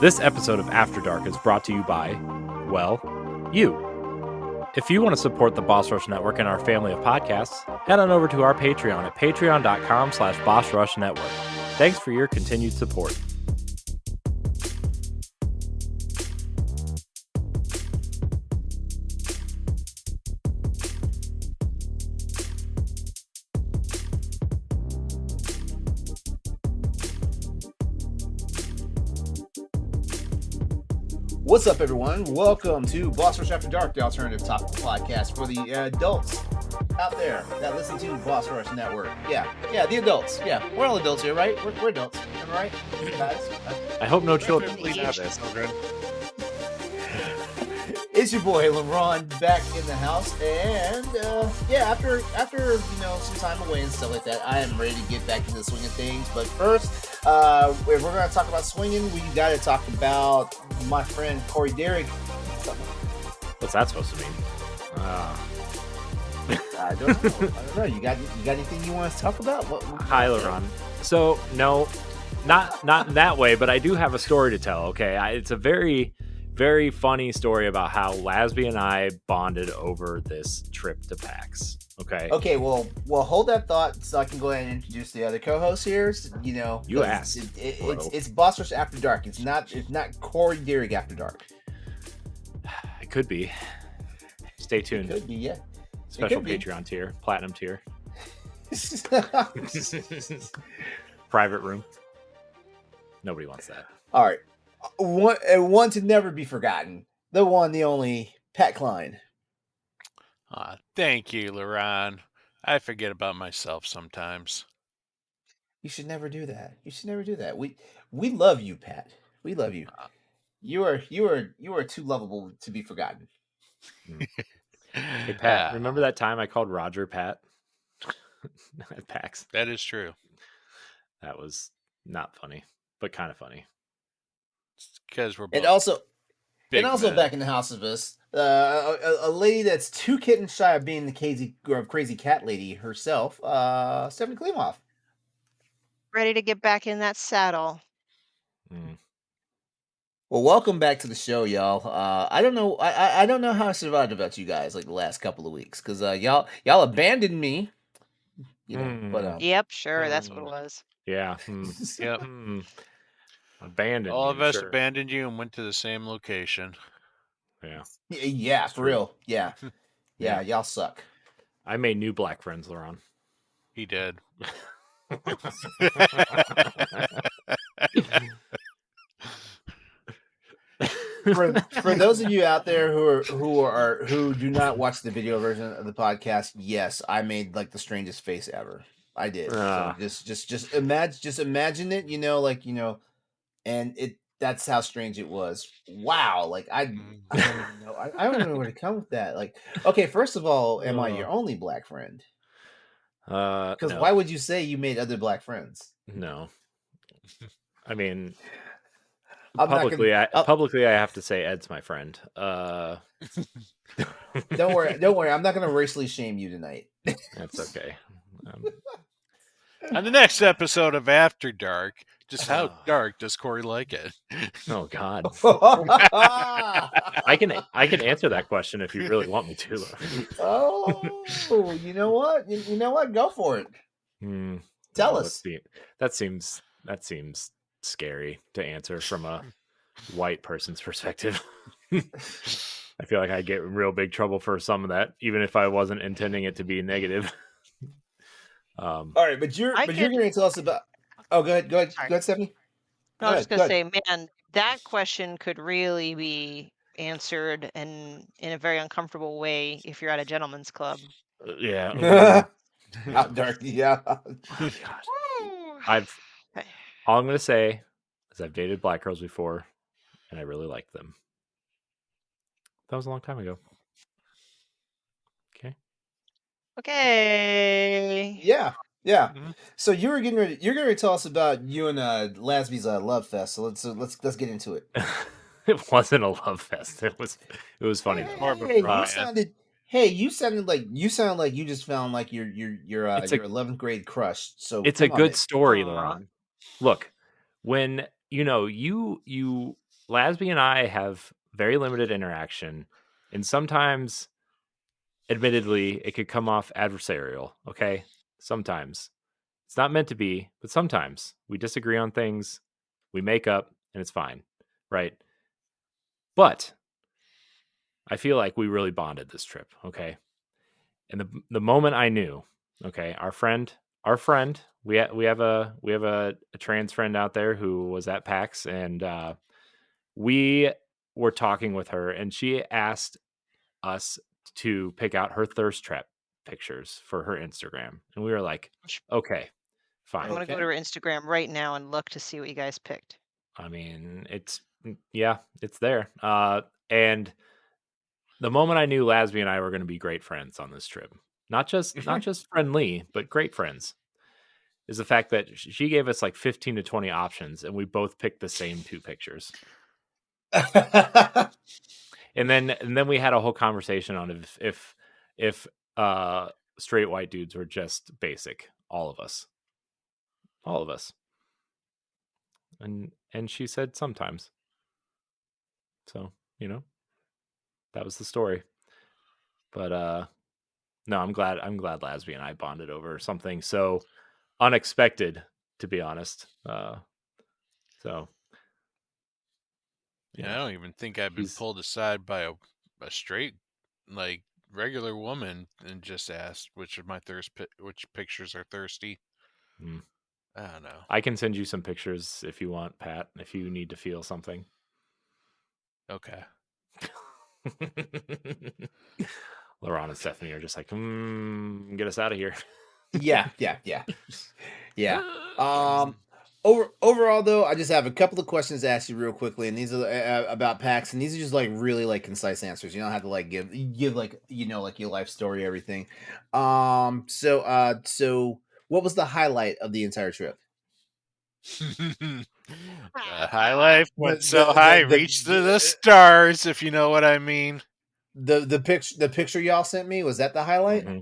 This episode of After Dark is brought to you by, well, you. If you want to support the Boss Rush Network and our family of podcasts, head on over to our Patreon at patreon.com/Boss Rush Network. Thanks for your continued support. What's up, everyone? Welcome to Boss Rush After Dark, the alternative top podcast for the adults out there that listen to Boss Rush Network. Yeah, the adults. Yeah, we're all adults here, right? We're adults. Am I right, guys? I hope no children Please listen to have this. children. It's your boy LeRon back in the house, and after some time away and stuff like that, I am ready to get back into the swing of things. But first, if we're going to talk about swinging, we got to talk about my friend Corey Dirrig. What's that supposed to mean? I don't know. You got anything you want to talk about? Hi, LeRon. So, no, not in that way, but I do have a story to tell, okay? It's a very, very funny story about how Lasby and I bonded over this trip to PAX, okay? Okay, well, hold that thought so I can go ahead and introduce the other co-hosts here. You asked. It's Boss Rush After Dark. It's not Corey Dirrig After Dark. It could be. Stay tuned. It could be, yeah. Special Patreon tier, platinum tier, private room. Nobody wants that. All right. One to never be forgotten. The one, the only, Pat Klein. Thank you, LeRon. I forget about myself sometimes. You should never do that. We love you, Pat. We love you. You are too lovable to be forgotten. Hey, Pat, remember that time I called Roger Pat at PAX? That is true. That was not funny, but kind of funny. Because we're both And also big men. back in the house of us, a lady that's too kitten shy of being the crazy cat lady herself, Stephanie Klimov. Ready to get back in that saddle. Well, welcome back to the show, y'all. I don't know how I survived without you guys like the last couple of weeks because y'all abandoned me. But Yep, sure, that's what it was. Yeah. Yep. Abandoned. All of us sure. abandoned you and went to the same location. Yeah, for real. Yeah, Yeah. y'all suck. I made new black friends, LeRon. He did. For those of you out there who do not watch the video version of the podcast, yes, I made like the strangest face ever. I did. So just imagine it, and that's how strange it was. Wow, like I don't even know. I don't know where to come with that. Like, okay, first of all, am I your only black friend? Because no. why would you say you made other black friends? No. I mean, I'm not publicly, gonna- publicly, I have to say Ed's my friend. Don't worry. I'm not going to racially shame you tonight. That's okay. On the next episode of After Dark, just how dark does Corey like it? Oh God. I can answer that question if you really want me to. Oh, you know what? You know what? Go for it. Tell us. That seems scary to answer from a white person's perspective. I feel like I get in real big trouble for some of that, even if I wasn't intending it to be negative. All right, but you're going to tell us about. Oh, go ahead, Stephanie. No, I was just going to say, man, that question could really be answered in a very uncomfortable way if you're at a gentleman's club. Yeah. Out dark, yeah. Oh, gosh. All I'm going to say is I've dated black girls before, and I really liked them. That was a long time ago. Okay. Yeah. Mm-hmm. So you're getting ready to tell us about you and Lasby's love fest. So let's get into it. It wasn't a love fest. It was funny. You sounded like you just found like your 11th grade crush. So it's a good story, LeRon. Look, when you Lasby and I have very limited interaction, and sometimes, admittedly, it could come off adversarial. Okay, sometimes it's not meant to be, but sometimes we disagree on things, we make up, and it's fine, right? But I feel like we really bonded this trip. Okay, and the moment I knew, okay, our friend, we have a trans friend out there who was at PAX, and we were talking with her, and she asked us to pick out her thirst trap pictures for her Instagram, and we were like, okay, fine. I'm gonna go to her Instagram right now and look to see what you guys picked. I mean, it's there. And the moment I knew Lasby and I were going to be great friends on this trip, not just friendly, but great friends, is the fact that she gave us like 15 to 20 options, and we both picked the same 2 pictures. and then we had a whole conversation on if straight white dudes were just basic, all of us. And she said sometimes. So, that was the story. But no, I'm glad Lasby and I bonded over something so unexpected, to be honest. So yeah, I don't even think I've been pulled aside by a straight, like, regular woman and just asked which pictures are thirsty. I don't know. I can send you some pictures if you want, Pat, if you need to feel something. Okay. LeRon and Stephanie are just like, get us out of here. Yeah. Overall, though, I just have a couple of questions to ask you real quickly, and these are about PAX, and these are just like really like concise answers. You don't have to like give like like your life story, everything. So what was the highlight of the entire trip? High life went so high, reached to the stars, if you know what I mean. The picture y'all sent me, was that the highlight? Mm-hmm.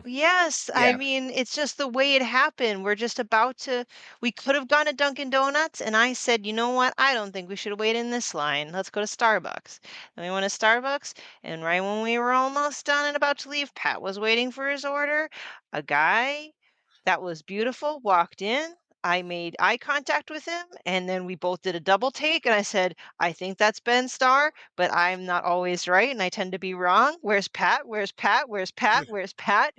Yes, I mean, it's just the way it happened. We're just we could have gone to Dunkin' Donuts, and I said, you know what? I don't think we should wait in this line. Let's go to Starbucks. And we went to Starbucks, and right when we were almost done and about to leave, Pat was waiting for his order. A guy that was beautiful walked in. I made eye contact with him, and then we both did a double take, and I said, I think that's Ben Starr, but I'm not always right, and I tend to be wrong. Where's Pat? Where's Pat? Where's Pat? Where's Pat?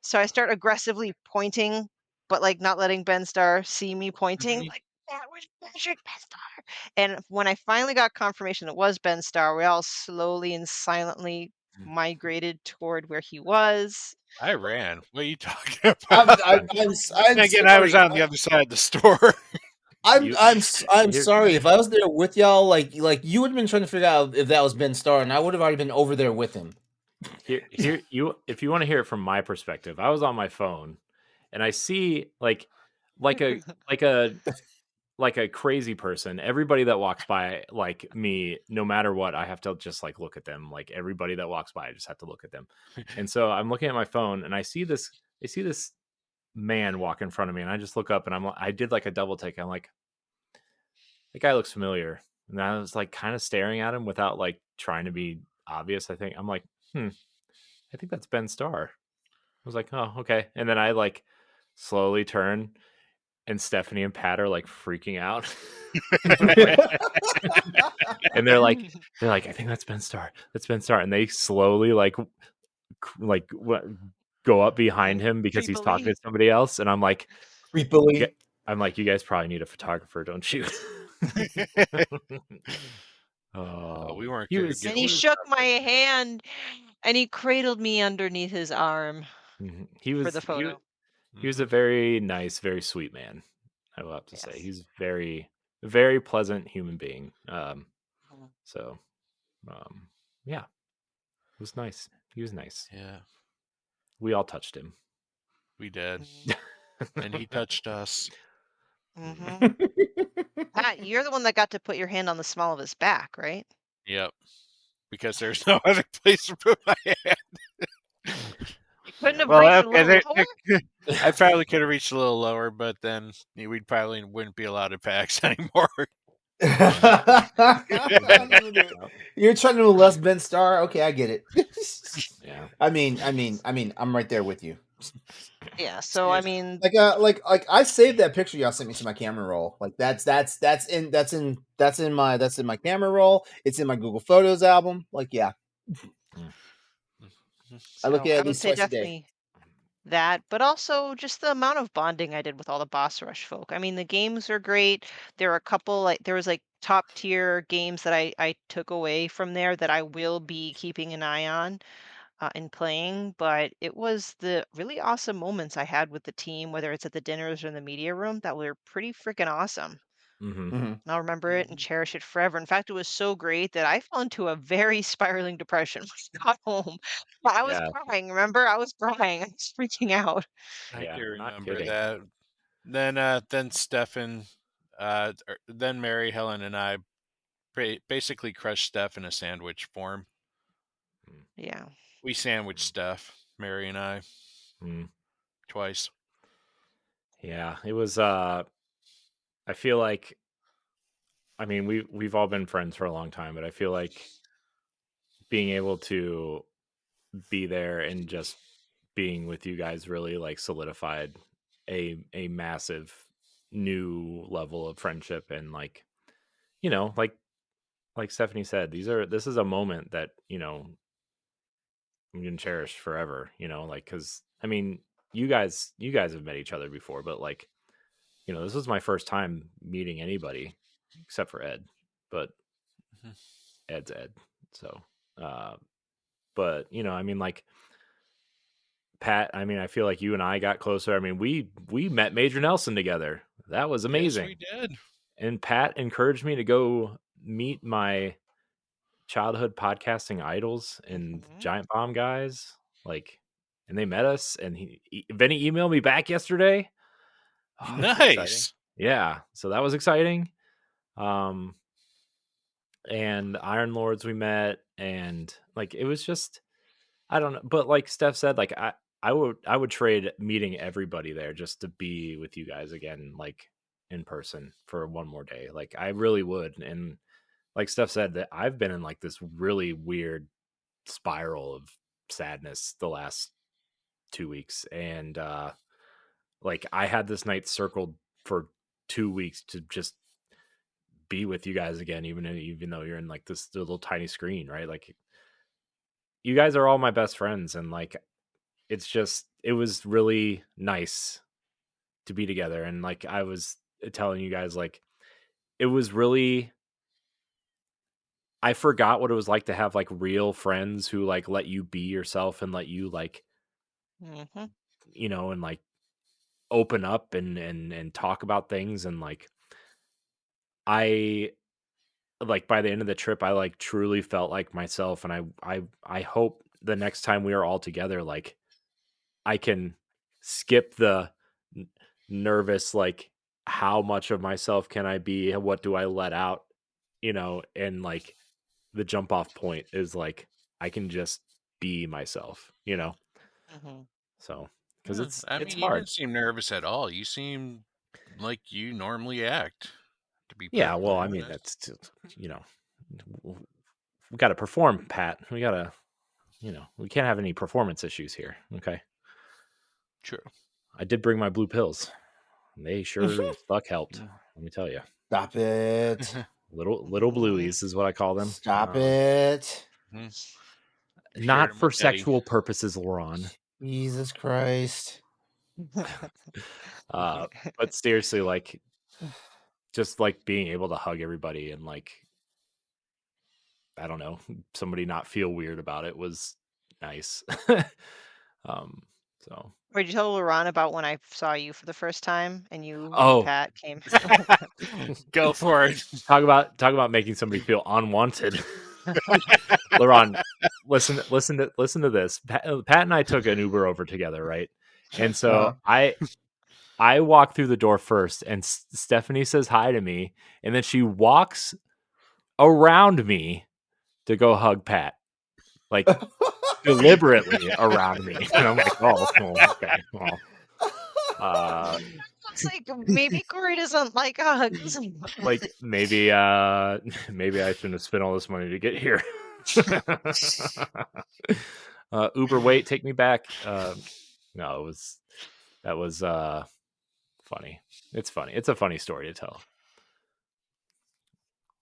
So I start aggressively pointing, but like not letting Ben Starr see me pointing, like, that was magic, Ben Starr. And when I finally got confirmation it was Ben Starr, we all slowly and silently migrated toward where he was. I ran. What are you talking about? I'm Again, I was on the other side of the store. I'm sorry. If I was there with y'all, like you would have been trying to figure out if that was Ben Starr, and I would have already been over there with him. Here, if you want to hear it from my perspective, I was on my phone, and I see like a crazy person. Everybody that walks by, like me, no matter what, I have to just like look at them. Like everybody that walks by, I just have to look at them. And so I'm looking at my phone, and I see this man walk in front of me, and I just look up, and I did like a double take. I'm like, that guy looks familiar, and I was like kind of staring at him without like trying to be obvious. I think I'm like, I think that's Ben Starr. I was like, oh, okay. And then I like slowly turn, and Stephanie and Pat are like freaking out. And they're like, I think that's Ben Starr. That's Ben Starr. And they slowly like go up behind him because he's talking to somebody else. And I'm like, creepily. I'm like, you guys probably need a photographer, don't you? We weren't. And he shook my hand, and he cradled me underneath his arm. For the photo. He was a very nice, very sweet man. I will have to say, he's very, very pleasant human being. So, yeah, it was nice. He was nice. Yeah, we all touched him. We did, and he touched us. Pat, you're the one that got to put your hand on the small of his back, right? Yep, because there's no other place to put my hand. You couldn't have reached a little lower? I probably could have reached a little lower, but then we probably wouldn't be allowed to PAX anymore. You're trying to molest Ben Starr? Okay, I get it. Yeah. I mean, I'm right there with you. Yeah. So I mean, like I saved that picture y'all sent me to my camera roll. Like that's in my camera roll. It's in my Google Photos album. Like, yeah. I look at it I at would least say twice a day. definitely that, but also just the amount of bonding I did with all the Boss Rush folk. I mean, the games are great. There are a couple there was like top tier games that I took away from there that I will be keeping an eye on and playing. But it was the really awesome moments I had with the team, whether it's at the dinners or in the media room, that were pretty freaking awesome. Mm-hmm. And I'll remember it and cherish it forever. In fact, it was so great that I fell into a very spiraling depression when I got home. I was crying. Remember, I was crying. I was freaking out. I Yeah, do not remember kidding. that. Then Stefan, then Mary, Helen, and I basically crushed Steph in a sandwich form. Yeah. We sandwiched Steph, Mary and I, twice. Yeah, it was. I feel like, I mean, we've all been friends for a long time, but I feel like being able to be there and just being with you guys really like solidified a massive new level of friendship. And like, you know, like Stephanie said, this is a moment that, you know, I'm gonna cherish forever, you know, like, because I mean, you guys have met each other before, but like, you know, this was my first time meeting anybody except for Ed, but Ed's Ed. So, but you know, I mean, like Pat, I mean, I feel like you and I got closer. I mean, we met Major Nelson together. That was amazing. Yes, we did. And Pat encouraged me to go meet my childhood podcasting idols and Giant Bomb guys. Like, and they met us. And Vinny emailed me back yesterday. Oh, nice. Yeah, so that was exciting. And Iron Lords we met, and like it was just, I don't know, but like Steph said, like I would trade meeting everybody there just to be with you guys again, like in person for one more day. Like I really would. And like Steph said, that I've been in like this really weird spiral of sadness the last 2 weeks, and like I had this night circled for 2 weeks to just be with you guys again, even though you're in like this little tiny screen, right? Like you guys are all my best friends, and like it was really nice to be together. And like I was telling you guys, like it was really, I forgot what it was like to have like real friends who like let you be yourself and let you like, you know, and like open up and talk about things. And like I, like by the end of the trip, I like truly felt like myself. And I hope the next time we are all together, like I can skip the nervous, like how much of myself can I be? What do I let out? You know, and like the jump off point is like I can just be myself, you know? So, because it's I it's mean, you hard. didn't seem nervous at all. You seem like you normally act. To be Yeah, well, I honest. mean, that's, you know, we got to perform, Pat. We got to, you know, we can't have any performance issues here. Okay. True. I did bring my blue pills. They sure as fuck helped. Let me tell you. Stop it. Little blueies is what I call them. Stop it. Not for sexual purposes, LeRon. Jesus Christ. But seriously, like, just like being able to hug everybody and like, I don't know, somebody not feel weird about it was nice. So. Did you tell LeRon about when I saw you for the first time and you and Pat came? Go for it. Talk about making somebody feel unwanted. LeRon, listen to this. Pat and I took an Uber over together, right? And so I walk through the door first, and Stephanie says hi to me, and then she walks around me to go hug Pat, like deliberately around me. And I'm like, oh, okay. Well, It's like maybe Corey doesn't like hugs. Like maybe maybe I shouldn't have spent all this money to get here. Uber wait, take me back. No, that was funny. It's funny. It's a funny story to tell.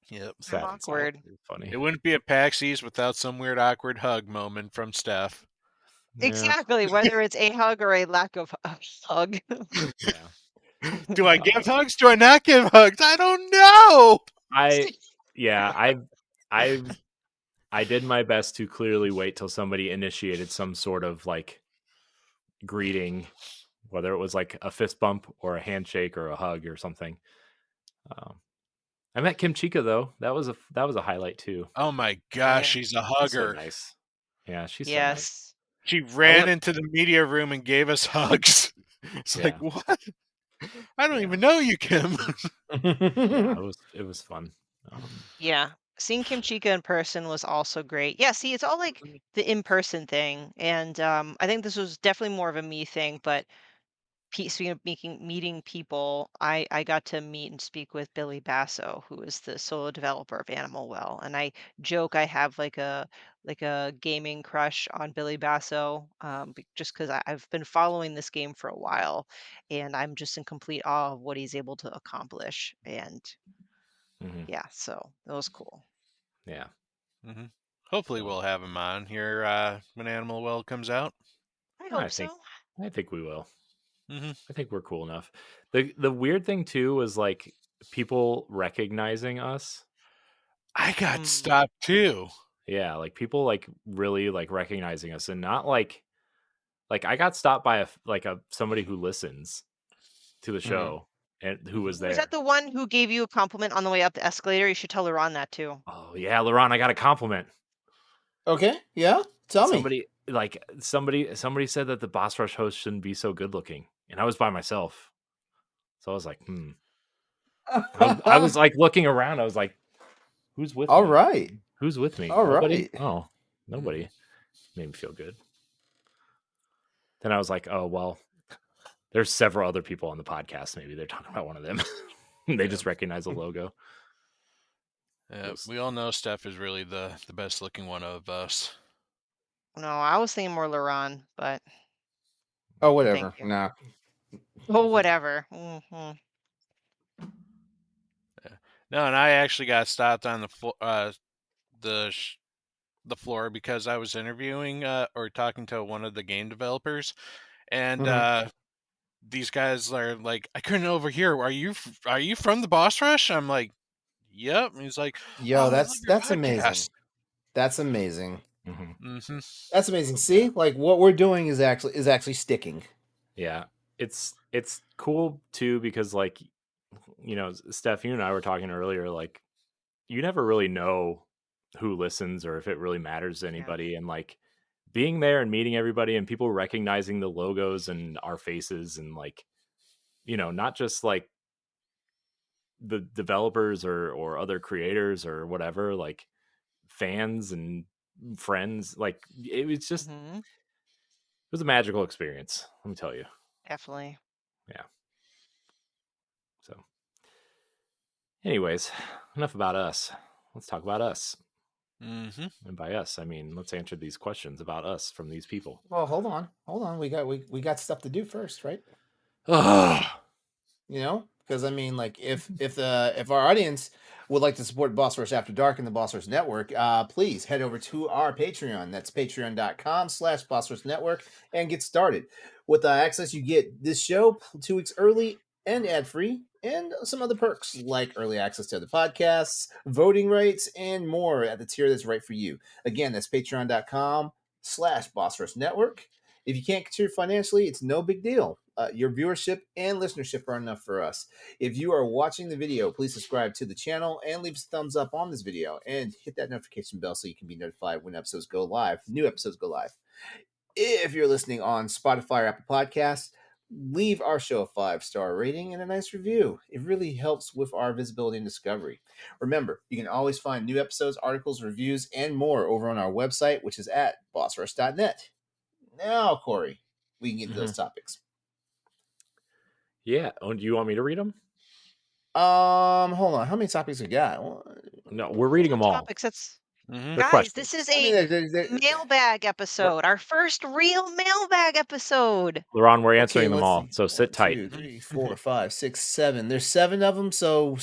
Yep. Sad awkward. Funny. It wouldn't be a PAX East without some weird awkward hug moment from Steph. Exactly, whether it's a hug or a lack of a hug. Yeah. Do I give hugs? Do I not give hugs? I don't know. I did my best to clearly wait till somebody initiated some sort of like greeting, whether it was like a fist bump or a handshake or a hug or something. I met Kim Chica though. That was a highlight too. Oh my gosh, she's a hugger. She's so nice. Yeah, she's so nice. She ran into the media room and gave us hugs. It's like, what? I don't even know you, Kim. It was fun. Yeah. Seeing Kim Chica in person was also great. Yeah, see, it's all like the in-person thing. And I think this was definitely more of a me thing, but speaking of meeting people, I got to meet and speak with Billy Basso, who is the solo developer of Animal Well, and I joke I have like a gaming crush on Billy Basso, just because I've been following this game for a while, and I'm just in complete awe of what he's able to accomplish. And yeah, so it was cool. Yeah. Mm-hmm. Hopefully, we'll have him on here when Animal Well comes out. I hope so. I think we will. Mm-hmm. I think we're cool enough. The weird thing too was like people recognizing us. I got stopped too. Yeah, like people like really like recognizing us, and not like I got stopped by somebody who listens to the show and who was there. Was that the one who gave you a compliment on the way up the escalator? You should tell LeRon that too. Oh yeah, LeRon, I got a compliment. Okay, yeah, tell me. Somebody said that the Boss Rush host shouldn't be so good looking, and I was by myself, so I was like, I was like looking around. I was like, who's with me? All right. Who's with me? All Nobody? right. Oh, nobody. Made me feel good. Then I was like, oh, well, there's several other people on the podcast. Maybe they're talking about one of them. They just recognize the logo. Yeah, we all know Steph is really the best looking one of us. No, I was thinking more LeRon, but... Oh, whatever. Nah. Oh, whatever. Mm-hmm. Yeah. No, and I actually got stopped on the floor because I was interviewing or talking to one of the game developers, and these guys are like, I couldn't overhear. Are you from the Boss Rush? I'm like, yep. And he's like, yo, oh, that's amazing. That's amazing. Mm-hmm. That's amazing. See, like what we're doing is actually sticking. Yeah, it's cool too because like, you know, Steph, you and I were talking earlier. Like, you never really know who listens or if it really matters to anybody, and like being there and meeting everybody and people recognizing the logos and our faces, and like, you know, not just like the developers or other creators or whatever, like fans and friends, like it was just it was a magical experience, let me tell you. Definitely. Yeah. So anyways, enough about us. Let's talk about us. And by us, I mean, let's answer these questions about us from these people. Well, hold on. We got stuff to do first, right? You know, because I mean, like, if our audience would like to support Boss Rush After Dark and the Boss Rush Network, please head over to our Patreon. That's patreon.com/Boss Rush Network and get started. With access, you get this show 2 weeks early and ad-free, and some other perks like early access to other podcasts, voting rights, and more at the tier that's right for you. Again, that's patreon.com/Boss Rush Network. If you can't contribute financially, it's no big deal. Your viewership and listenership are enough for us. If you are watching the video, please subscribe to the channel and leave us a thumbs up on this video and hit that notification bell so you can be notified when episodes go live. New episodes go live. If you're listening on Spotify or Apple Podcasts, leave our show a 5-star rating and a nice review. It really helps with our visibility and discovery. Remember, you can always find new episodes, articles, reviews, and more over on our website, which is at bossrush.net. Now, Corey, we can get to those topics. Yeah. Oh, do you want me to read them? Hold on. How many topics we got? No, we're reading them all. Topics. That's Mhm. They're guys. questions. This is I mean, a mailbag episode. Our first real mailbag episode. LeRon, we're okay, answering them let's all. see. So sit 1, tight. 2, 3, 4, 5, 6, 7. There's 7 of them. So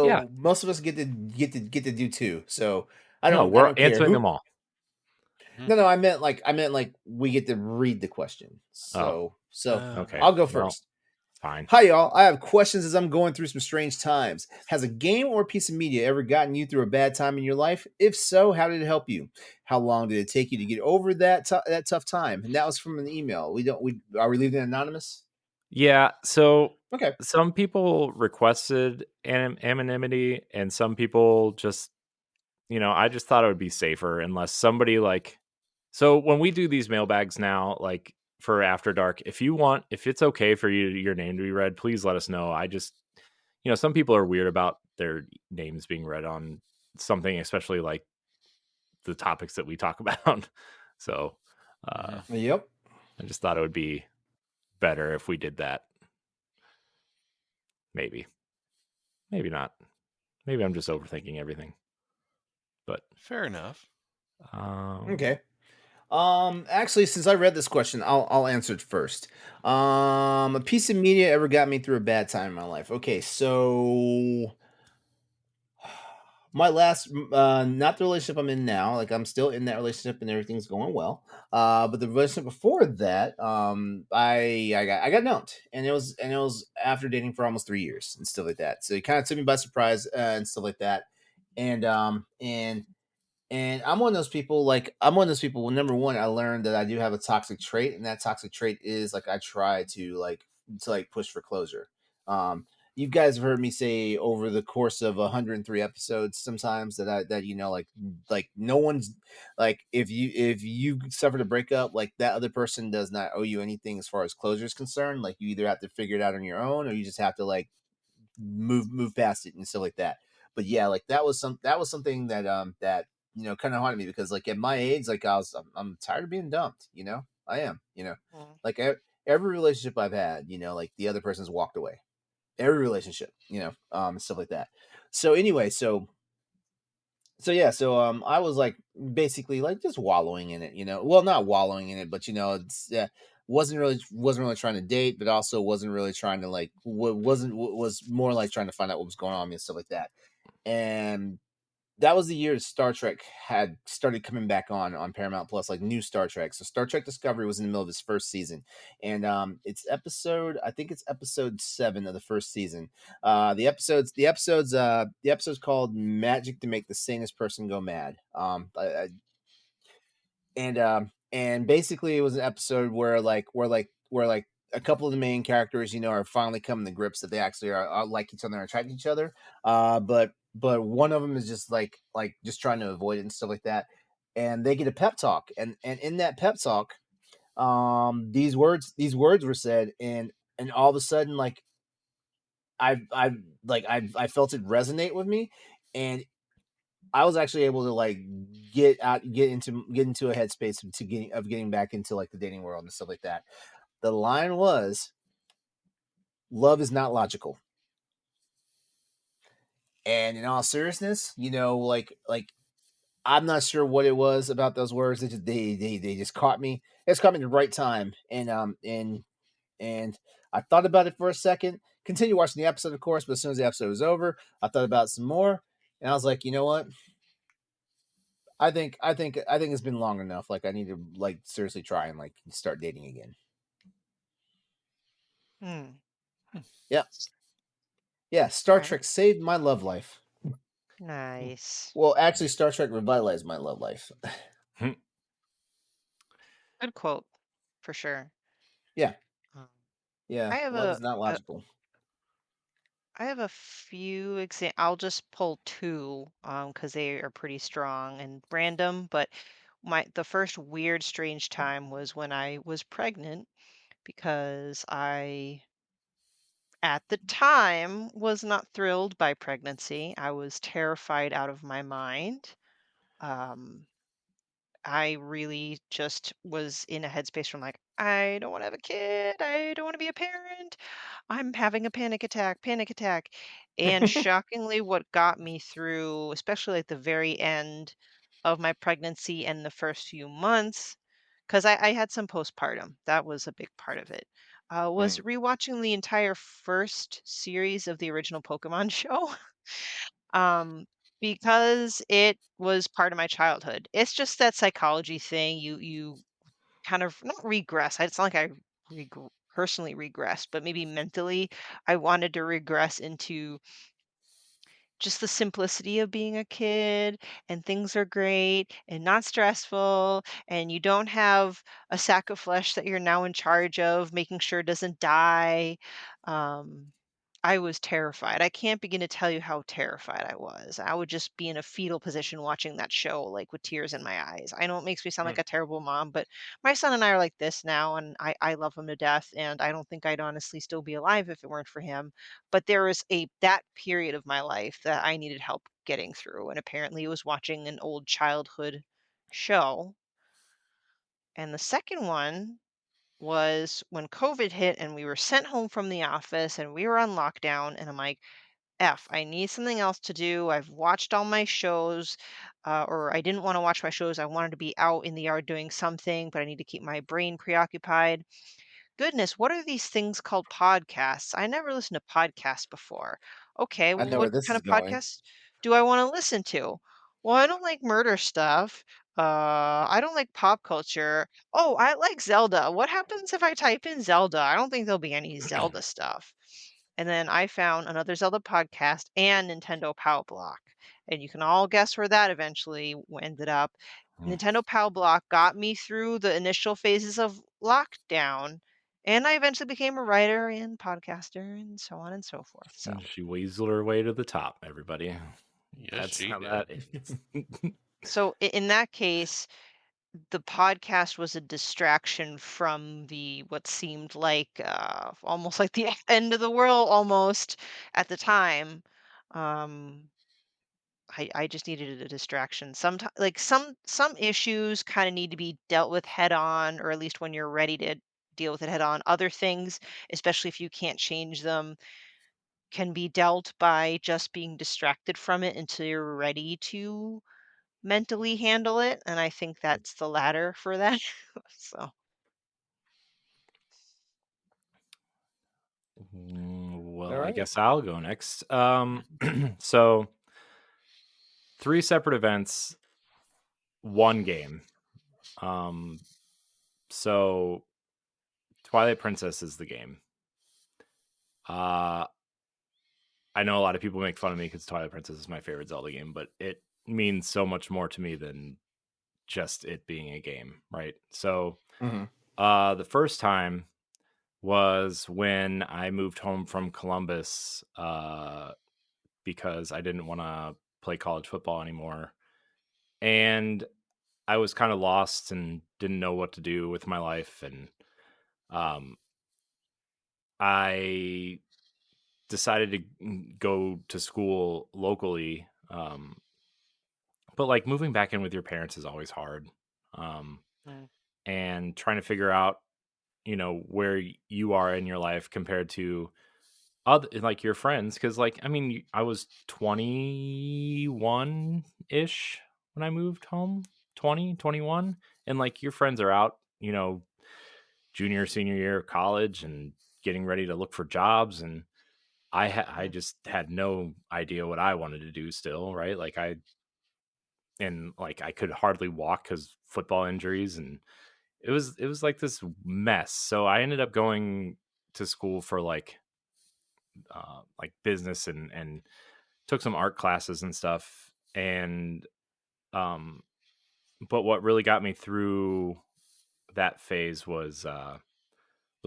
Yeah. most of us get to do 2. So I No, don't we're care. answering them all. No, I meant like we get to read the question. So Okay. I'll go Well, first. fine. Hi y'all. I have questions as I'm going through some strange times. Has a game or a piece of media ever gotten you through a bad time in your life? If so, how did it help you? How long did it take you to get over that tough time? And that was from an email. Are we leaving it anonymous? Yeah. So Okay. some people requested anonymity, and some people just, I just thought it would be safer unless somebody like. So when we do these mailbags now, like for After Dark, if it's okay for your name to be read, please let us know. I just, some people are weird about their names being read on something, especially like the topics that we talk about. So Yep. I just thought it would be better if we did that. Maybe not. Maybe I'm just overthinking everything. But fair enough. Okay. Actually, since I read this question, I'll answer it first. A piece of media ever got me through a bad time in my life? Okay, so my last, not the relationship I'm in now. Like I'm still in that relationship and everything's going well. But the relationship before that, I got dumped, and it was after dating for almost 3 years and stuff like that. So it kind of took me by surprise and stuff like that. And I'm one of those people. Like I'm one of those people. Well, number one, I learned that I do have a toxic trait, and that toxic trait is like I try to push for closure. Um, you guys have heard me say over the course of 103 episodes, sometimes that no one's like if you suffered a breakup, like that other person does not owe you anything as far as closure is concerned. Like you either have to figure it out on your own, or you just have to like move past it and stuff like that. But yeah, like that was something that kind of haunted me because like at my age, like I'm tired of being dumped. I am. Mm. Like every relationship I've had, like the other person's walked away. Every relationship, stuff like that. So anyway, I was like basically like just wallowing in it. Well, not wallowing in it, but it's wasn't really trying to date, but also wasn't really trying to like was more like trying to find out what was going on with me and stuff like that. And that was the year Star Trek had started coming back on Paramount Plus, like new Star Trek. So Star Trek Discovery was in the middle of its first season, and I think it's episode 7 of the first season. The episode's called "Magic to Make the Sanest Person Go Mad." And basically it was an episode where a couple of the main characters are finally coming to grips that they actually are like each other and attract each other, but one of them is just like just trying to avoid it and stuff like that, and they get a pep talk, and in that pep talk, these words were said, and all of a sudden, like I felt it resonate with me, and I was actually able to like get into a headspace of getting back into like the dating world and stuff like that. The line was, "Love is not logical." And in all seriousness, like I'm not sure what it was about those words. They just caught me. It's caught me at the right time, and I thought about it for a second. Continued watching the episode, of course, but as soon as the episode was over, I thought about it some more, and I was like, you know what? I think it's been long enough. Like I need to like seriously try and like start dating again. Hmm. Yeah, yeah. Star Okay. Trek saved my love life. Nice. Well, actually, Star Trek revitalized my love life. Good quote, for sure. Yeah, Um, yeah. I have Love a, is not a logical. I have a few I'll just pull two, because they are pretty strong and random. But the first weird, strange time was when I was pregnant because I, at the time, was not thrilled by pregnancy. I was terrified out of my mind. Um, I really just was in a headspace from like, I don't want to have a kid. I don't want to be a parent. I'm having a panic attack, panic attack. And shockingly, what got me through, especially at the very end of my pregnancy and the first few months, because I had some postpartum, that was a big part of it, was Right. rewatching the entire first series of the original Pokemon show. um, because it was part of my childhood. It's just that psychology thing. You kind of not regress. It's not like I personally regressed, but maybe mentally, I wanted to regress into just the simplicity of being a kid, and things are great and not stressful, and you don't have a sack of flesh that you're now in charge of making sure it doesn't die. um, I was terrified. I can't begin to tell you how terrified I was. I would just be in a fetal position watching that show, like with tears in my eyes. I know it makes me sound like Mm. a terrible mom, but my son and I are like this now, and I love him to death. And I don't think I'd honestly still be alive if it weren't for him. But there was that period of my life that I needed help getting through. And apparently it was watching an old childhood show. And the second one was when COVID hit and we were sent home from the office and we were on lockdown. And I'm like, I need something else to do. I've watched all my shows, or I didn't want to watch my shows. I wanted to be out in the yard doing something, but I need to keep my brain preoccupied. Goodness, what are these things called podcasts? I never listened to podcasts before. Okay, I well, know where what this kind is of going. podcasts do I want to listen to? Well, I don't like murder stuff. I don't like pop culture. Oh, I like Zelda. What happens if I type in Zelda? I don't think there'll be any Zelda stuff. And then I found another Zelda podcast and Nintendo Power Block. And you can all guess where that eventually ended up. Nintendo Power Block got me through the initial phases of lockdown, and I eventually became a writer and podcaster and so on and so forth. So, She weaseled her way to the top, everybody. Yes, That's she how did. that is. in that case, the podcast was a distraction from the what seemed like almost like the end of the world almost at the time. Um, I just needed a distraction. Sometimes, like some issues kind of need to be dealt with head on, or at least when you're ready to deal with it head on. Other things, especially if you can't change them, can be dealt by just being distracted from it until you're ready to mentally handle it. And I think that's the latter for that. So, Well, All I right. guess I'll go next. So 3 separate events, 1 game. So Twilight Princess is the game. I know a lot of people make fun of me because Twilight Princess is my favorite Zelda game, but it means so much more to me than just it being a game, right? So, Mhm. the first time was when I moved home from Columbus, because I didn't want to play college football anymore, and I was kind of lost and didn't know what to do with my life, and um, I decided to go to school locally. But like moving back in with your parents is always hard. Um, mm, and trying to figure out, where you are in your life compared to other, like your friends. Cause like, I mean, I was 21 ish when I moved home, 20, 21, and like your friends are out, junior, senior year of college and getting ready to look for jobs. And I mm, just had no idea what I wanted to do still. Right. Like I could hardly walk because football injuries, and it was like this mess. So I ended up going to school for like business and took some art classes and stuff. And um but what really got me through that phase was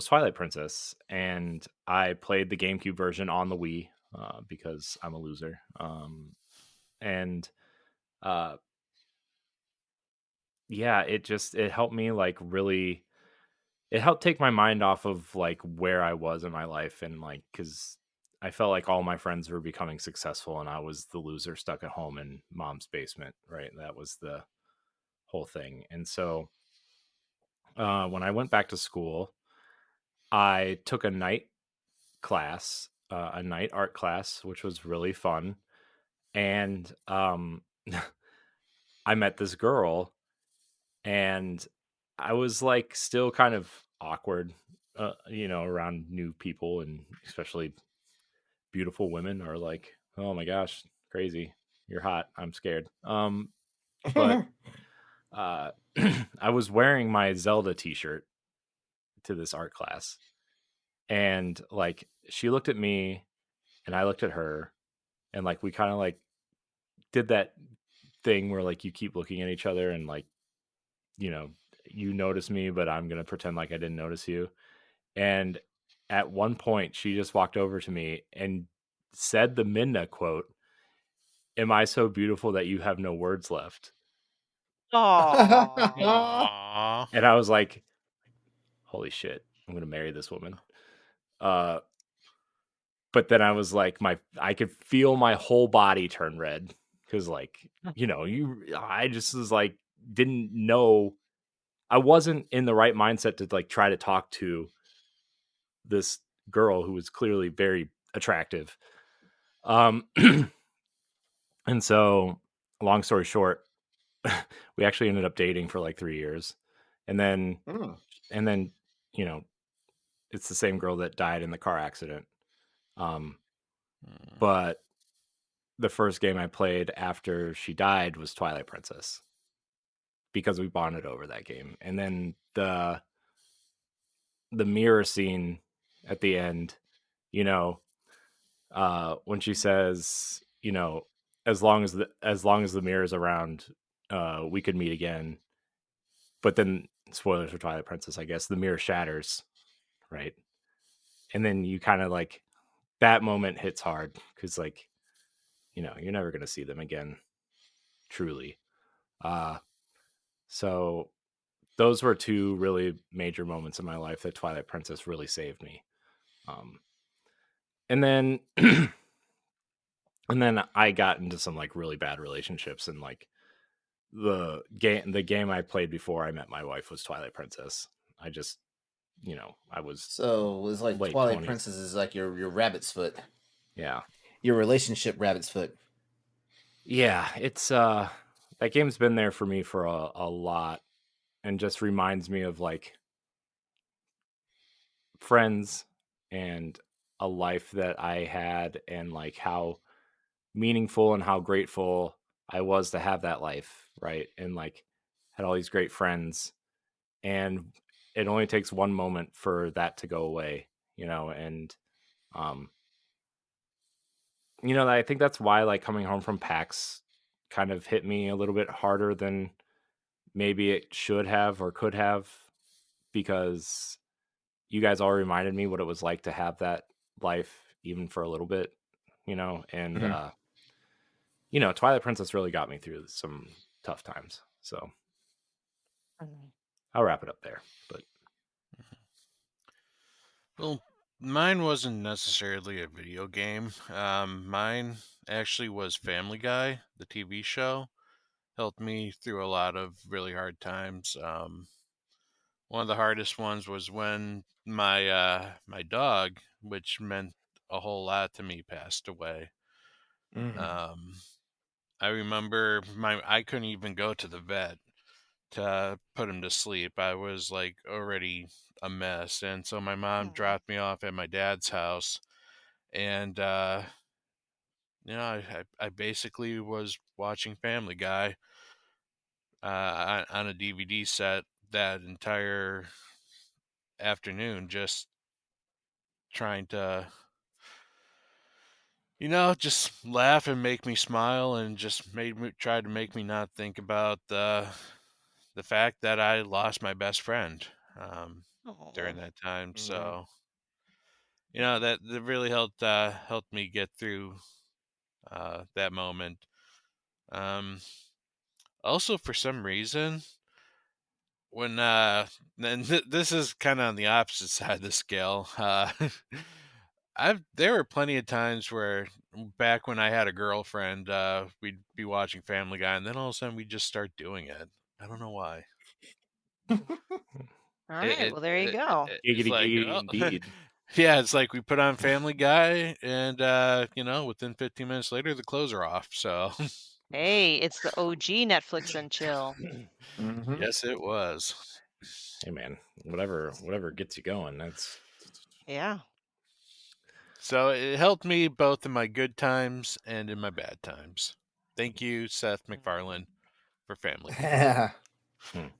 Twilight Princess, and I played the GameCube version on the Wii, because I'm a loser. And uh yeah, it helped me like really, it helped take my mind off of like where I was in my life, and like cuz I felt like all my friends were becoming successful and I was the loser stuck at home in mom's basement, right? That was the whole thing. And so when I went back to school, I took a night class, a night art class, which was really fun. And I met this girl, and I was like still kind of awkward, around new people, and especially beautiful women are like, oh my gosh, crazy, you're hot, I'm scared. But I was wearing my Zelda t-shirt to this art class, and like she looked at me and I looked at her, and like we kind of like did that thing where like you keep looking at each other, and like, you know, you notice me but I'm gonna pretend like I didn't notice you. And at one point she just walked over to me and said the Minna quote, "Am I so beautiful that you have no words left?" Aww. Aww. And I was like, holy shit, I'm gonna marry this woman. But then I was like, I could feel my whole body turn red, because like, I just was like, didn't know, I wasn't in the right mindset to like try to talk to this girl who was clearly very attractive. And so, long story short, we actually ended up dating for like 3 years, and then and then you know it's the same girl that died in the car accident. But the first game I played after she died was Twilight Princess, because we bonded over that game. And then the mirror scene at the end, when she says, as long as the mirror's around, we could meet again. But then, spoilers for Twilight Princess, I guess, the mirror shatters, right? And then you kind of like, that moment hits hard, because like, you're never going to see them again, truly. So those were two really major moments in my life that Twilight Princess really saved me. And then and then I got into some like really bad relationships, and like the game I played before I met my wife was Twilight Princess. I just, I was, so it was like late Twilight 20s. Princess is like your rabbit's foot. Yeah. Your relationship rabbit's foot. Yeah, it's that game's been there for me for a lot, and just reminds me of like friends and a life that I had, and like how meaningful and how grateful I was to have that life, right? And like had all these great friends, and it only takes one moment for that to go away, and I think that's why like coming home from PAX kind of hit me a little bit harder than maybe it should have or could have, because you guys all reminded me what it was like to have that life even for a little bit, and Twilight Princess really got me through some tough times. So I'll wrap it up there. But Well, mine wasn't necessarily a video game. Mine actually was Family Guy, the TV show. Helped me through a lot of really hard times. One of the hardest ones was when my dog, which meant a whole lot to me, passed away. I remember I couldn't even go to the vet to put him to sleep. I was like already a mess, and so my mom dropped me off at my dad's house, and I basically was watching Family Guy on a DVD set that entire afternoon, just trying to just laugh and make me smile, and just tried to make me not think about the fact that I lost my best friend during that time. So that really helped me get through that moment. Also, for some reason, when this is kind of on the opposite side of the scale. There were plenty of times where, back when I had a girlfriend, we'd be watching Family Guy, and then all of a sudden we'd just start doing it. I don't know why. All right, well, there you go. It's giggity like, giggity indeed. Yeah, it's like we put on Family Guy, and within 15 minutes later, the clothes are off. So, Hey, it's the OG Netflix and chill. Mm-hmm. yes, it was. Hey man, whatever gets you going. That's Yeah. So it helped me both in my good times and in my bad times. Thank you, Seth MacFarlane, for Family Guy. man.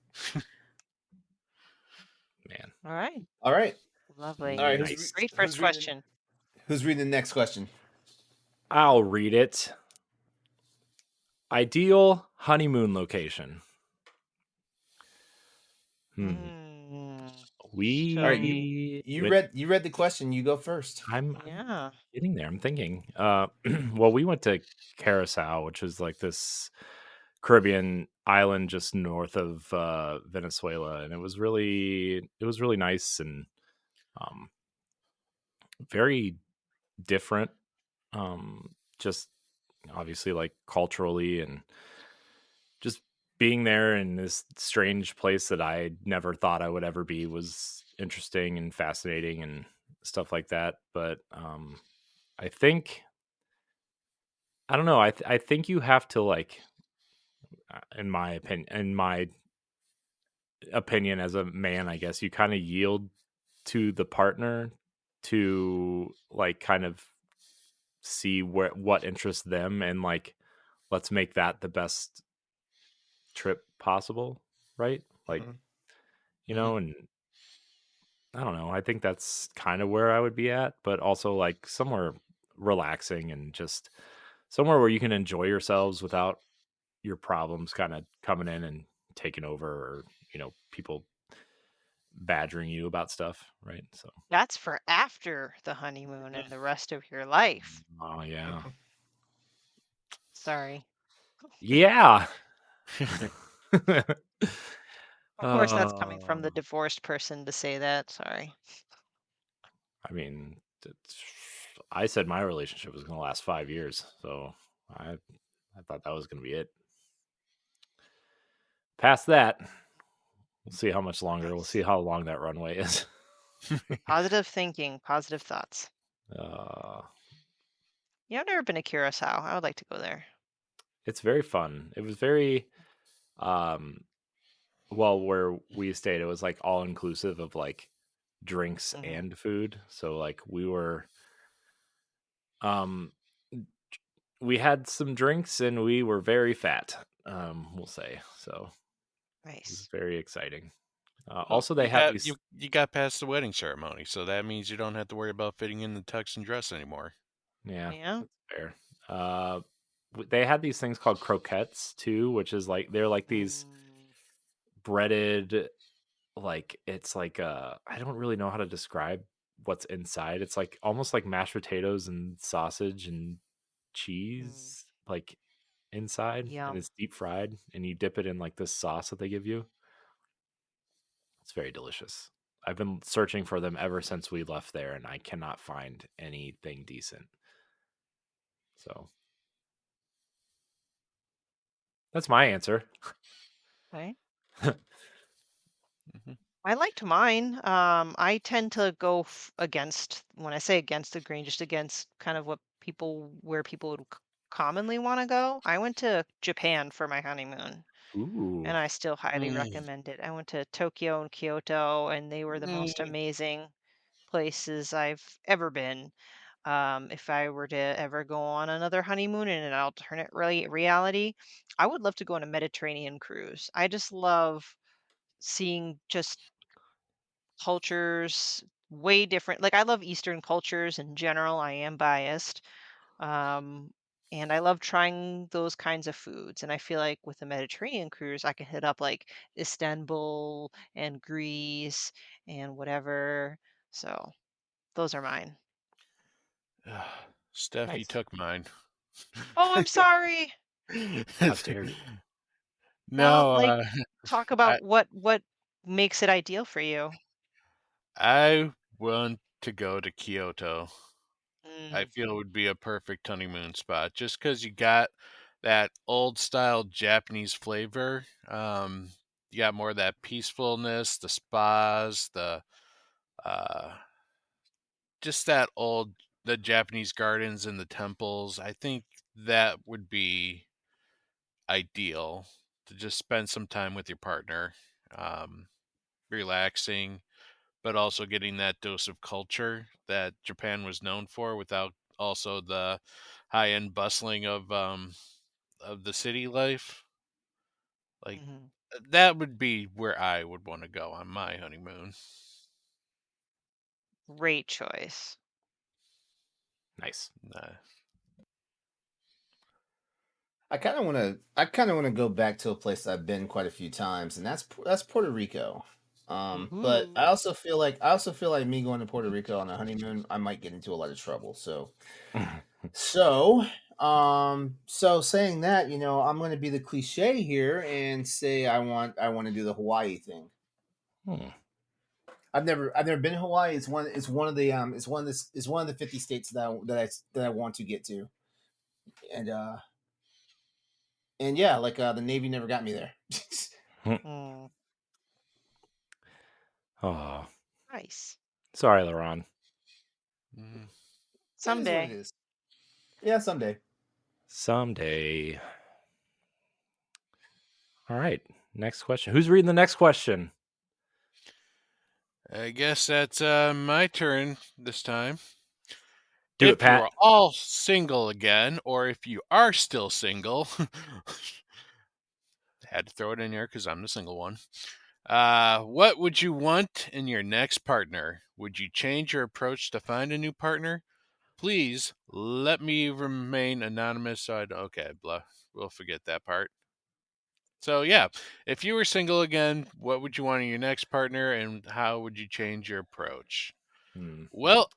All right. All right. Lovely. All right. Nice. Great first question. Who's reading the next question? I'll read it. Ideal honeymoon location. Mm, We All right, so, you read the question. You go first. I'm yeah. getting there. I'm thinking. Well, we went to Curacao, which is like this Caribbean island just north of Venezuela, and it was really nice and um, very different. Just obviously like culturally and just being there in this strange place that I never thought I would ever be was interesting and fascinating and stuff like that. But I think I don't know. I think you have to like, in my opinion as a man, I guess you kind of yield to the partner to like kind of see what interests them and like let's make that the best trip possible, right? Like, and I don't know. I think that's kind of where I would be at, but also like somewhere relaxing and just somewhere where you can enjoy yourselves without your problems kind of coming in and taking over or, people badgering you about stuff, right? So, That's for after the honeymoon and the rest of your life. oh yeah. Sorry. Yeah. Of course, that's coming from the Um, divorced person to say that. Sorry. I mean, I said my relationship was going to last 5 years, so I thought that was going to be it. Past that, we'll see how much longer. We'll see Nice. how long that runway is. Positive thinking, positive thoughts. Uh, Yeah, I've never been to Curacao. I would like to go there. it's very fun. It was very, um, well, where we stayed, it was like all inclusive of like drinks and food. So like um, we had some drinks and we were very fat. We'll say so. It was Nice. very exciting. Well, Also, they you have got these. you got past the wedding ceremony, so that means you don't have to worry about fitting in the tux and dress anymore. Yeah, Yeah. that's fair. They had these things called croquettes too, which is like they're like these Mm, breaded, like it's like I don't really know how to describe what's inside. It's like almost like mashed potatoes and sausage and mm, cheese, like inside, and yum. it's deep fried, and you dip it in like this sauce that they give you. It's very delicious. I've been searching for them ever since we left there, and I cannot find anything decent. So that's my answer. Okay. Hmm. I liked mine. I tend to go against, when I say against the grain, just against kind of where people would commonly want to go. I went to Japan for my honeymoon, Ooh. and I still highly Mm. recommend it. I went to Tokyo and Kyoto, and they were the most Mm. amazing places I've ever been. If I were to ever go on another honeymoon in an alternate reality, I would love to go on a Mediterranean cruise. I just love seeing just cultures way different. Like I love Eastern cultures in general. I am biased. Um, and I love trying those kinds of foods. And I feel like with the Mediterranean cruise, I can hit up like Istanbul and Greece and whatever. So those are mine. Steph, you Nice. took mine. Oh, I'm sorry. How dare you? Well, No, like talk about I what makes it ideal for you. I want to go to Kyoto. I Mm, feel it would be a perfect honeymoon spot just because you got that old style Japanese flavor. You got more of that peacefulness, the spas, the uh, just the Japanese gardens and the temples. I think that would be ideal to just spend some time with your partner, relaxing, but also getting that dose of culture that Japan was known for without also the high end bustling of the city life. Like Mm-hmm. that would be where I would want to go on my honeymoon. Great choice. Nice. I kind of want to. I kind of want to go back to a place I've been quite a few times, and that's Puerto Rico. But Ooh. I also feel like me going to Puerto Rico on a honeymoon, I might get into a lot of trouble. So, so saying that, I'm going to be the cliche here and say I want to do the Hawaii thing. Hmm. I've never been to Hawaii. It's one of the it's one of the 50 states that I want to get to, and yeah, like the Navy never got me there. Mm. Oh, Nice. sorry, LeRon. Mm. It is what it Someday. is. Yeah, someday. Someday. All right. Next question. Who's reading the next question? I guess that's my turn this time. Do it, If you Pat. are all single again, or if you are still single, had to throw it in here because I'm the single one. What would you want in your next partner? Would you change your approach to find a new partner? Please let me remain anonymous. Okay, blah. We'll forget that part. So yeah, if you were single again, what would you want in your next partner, and how would you change your approach? Well,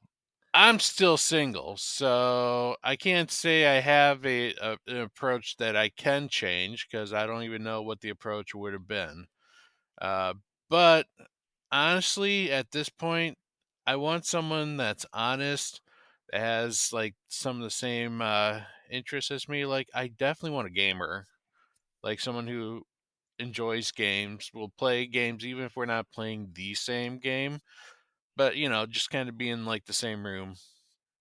I'm still single, so I can't say I have an approach that I can change because I don't even know what the approach would have been. But honestly, at this point, I want someone that's honest, that has like some of the same interests as me. Like, I definitely want a gamer, like someone who enjoys games, will play games even if we're not playing the same game, but just kind of be in like the same room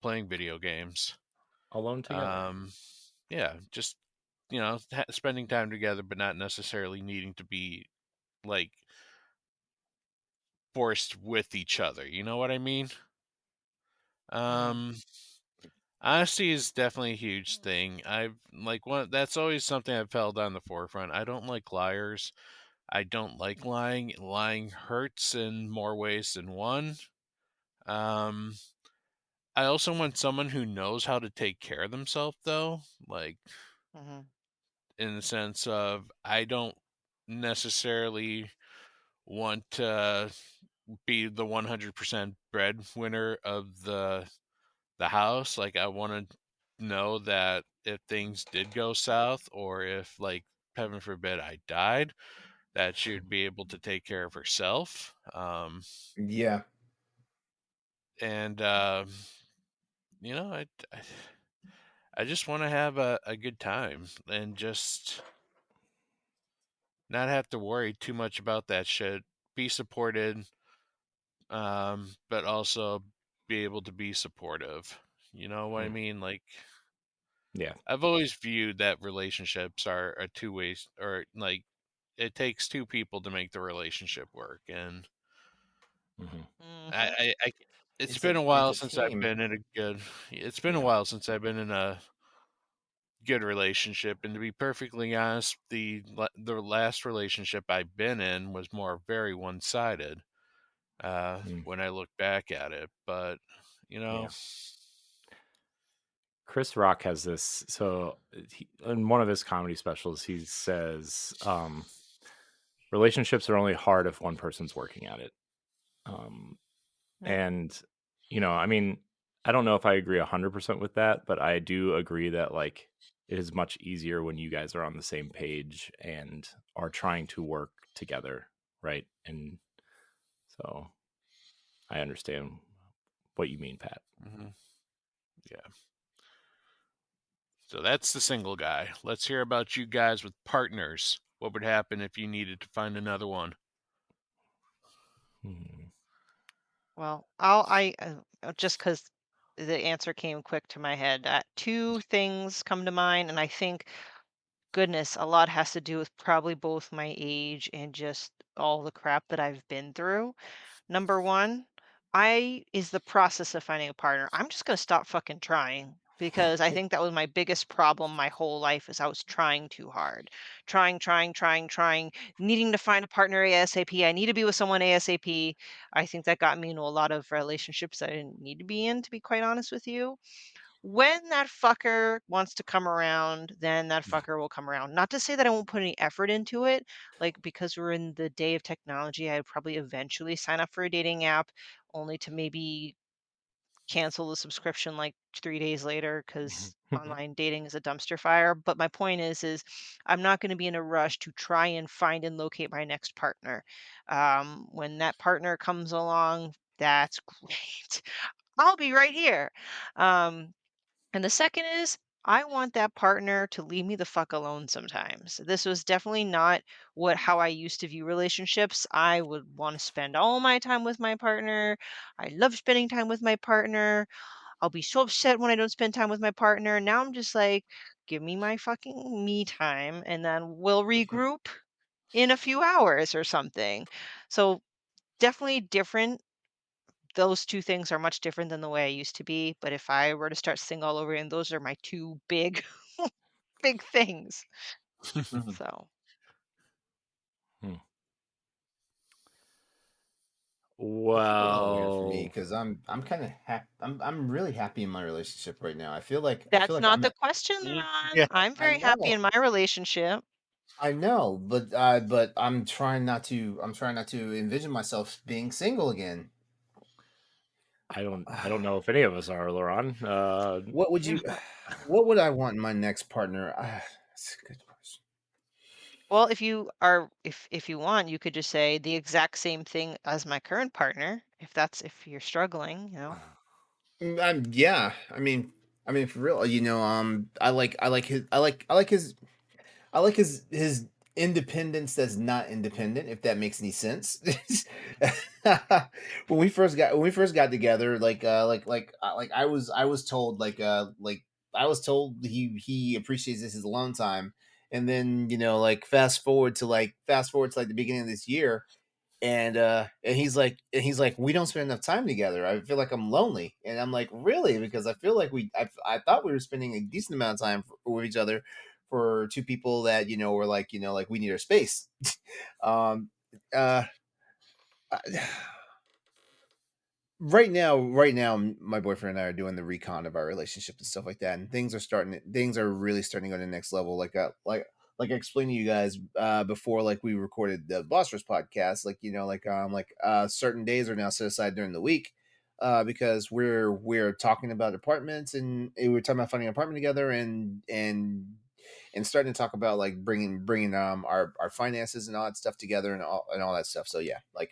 playing video games. Alone together. Yeah, just spending time together, but not necessarily needing to be like forced with each other. You know what I mean? Um, Honesty is definitely a huge thing. I've like one that's always something I've held on the forefront. I don't like liars. I don't like lying. Lying hurts in more ways than one. Um, I also want someone who knows how to take care of themselves, though. Like, Mm-hmm. in the sense of, I don't necessarily want to be the 100% breadwinner of the house. Like, I want to know that if things did go south, or if, like, heaven forbid, I died, that she would be able to take care of herself. Yeah. And I just want to have a good time and just not have to worry too much about that shit. Be supported, but also be able to be supportive. You know what I mean? Like, Yeah. I've always viewed that relationships are a two ways, or like it takes two people to make the relationship work. And Mm-hmm. it's It's a been a it's while a since I've team. been in a good. It's been a Yeah. while since I've been in a good relationship, and to be perfectly honest, the last relationship I've been in was more very one sided. When I look back at it, but you know, Yeah. Chris Rock has this. So in one of his comedy specials, he says relationships are only hard if one person's working at it. And, I mean, I don't know if I agree 100% with that, but I do agree that like it is much easier when you guys are on the same page and are trying to work together, right? And so I understand what you mean, Pat. yeah. So that's the single guy. Let's hear about you guys with partners. What would happen if you needed to find another one? Well, just because the answer came quick to my head. Two things come to mind, and I think, goodness, a lot has to do with probably both my age and just all the crap that I've been through. Number one, I is the process of finding a partner. I'm just gonna stop fucking trying because I think that was my biggest problem my whole life is I was trying too hard. Trying, needing to find a partner ASAP. I need to be with someone ASAP. I think that got me into a lot of relationships I didn't need to be in, to be quite honest with you. When that fucker wants to come around, then that fucker will come around. Not to say that I won't put any effort into it, like because we're in the day of technology, I would probably eventually sign up for a dating app only to maybe cancel the subscription like 3 days later because online dating is a dumpster fire. But my point is I'm not going to be in a rush to try and find and locate my next partner. When that partner comes along, that's great. I'll be right here. Um, and the second is, I want that partner to leave me the fuck alone sometimes. This was definitely not how I used to view relationships. I would want to spend all my time with my partner. I love spending time with my partner. I'll be so upset when I don't spend time with my partner. Now I'm just like, give me my fucking me time and then we'll regroup in a few hours or something. So definitely different. Those two things are much different than the way I used to be, but if I were to start sing all over again, those are my two big big things. So, Hmm. Weird for me Well, because I'm kind of happy. I'm really happy in my relationship right now. I feel like that's not I'm the at. question, Yeah. Ron. I'm I very happy in know, my relationship. I know, but I'm trying not to. I'm trying not to envision myself being single again. I don't know if any of us are, Laurent. What would you? What would I want in my next partner? That's a good question. Well, if you want, you could just say the exact same thing as my current partner, if you're struggling, you know. Yeah. I mean, for real. I like his independence that's not independent, if that makes any sense. When we first got together, I was told I was told he appreciates his alone time, and then fast forward to like the beginning of this year, and he's like we don't spend enough time together. I feel like I'm lonely, and I'm like, really? Because I feel like I thought we were spending a decent amount of time with each other for two people that were like like we need our space. um uh right now my boyfriend and I are doing the recon of our relationship and stuff like that, and things are really starting to go to the next level, like I explained to you guys before, like we recorded the Boss Rush podcast, certain days are now set aside during the week because we're talking about apartments, and we're talking about finding an apartment together, and starting to talk about like bringing our finances and all that stuff together, and all that stuff. So yeah, like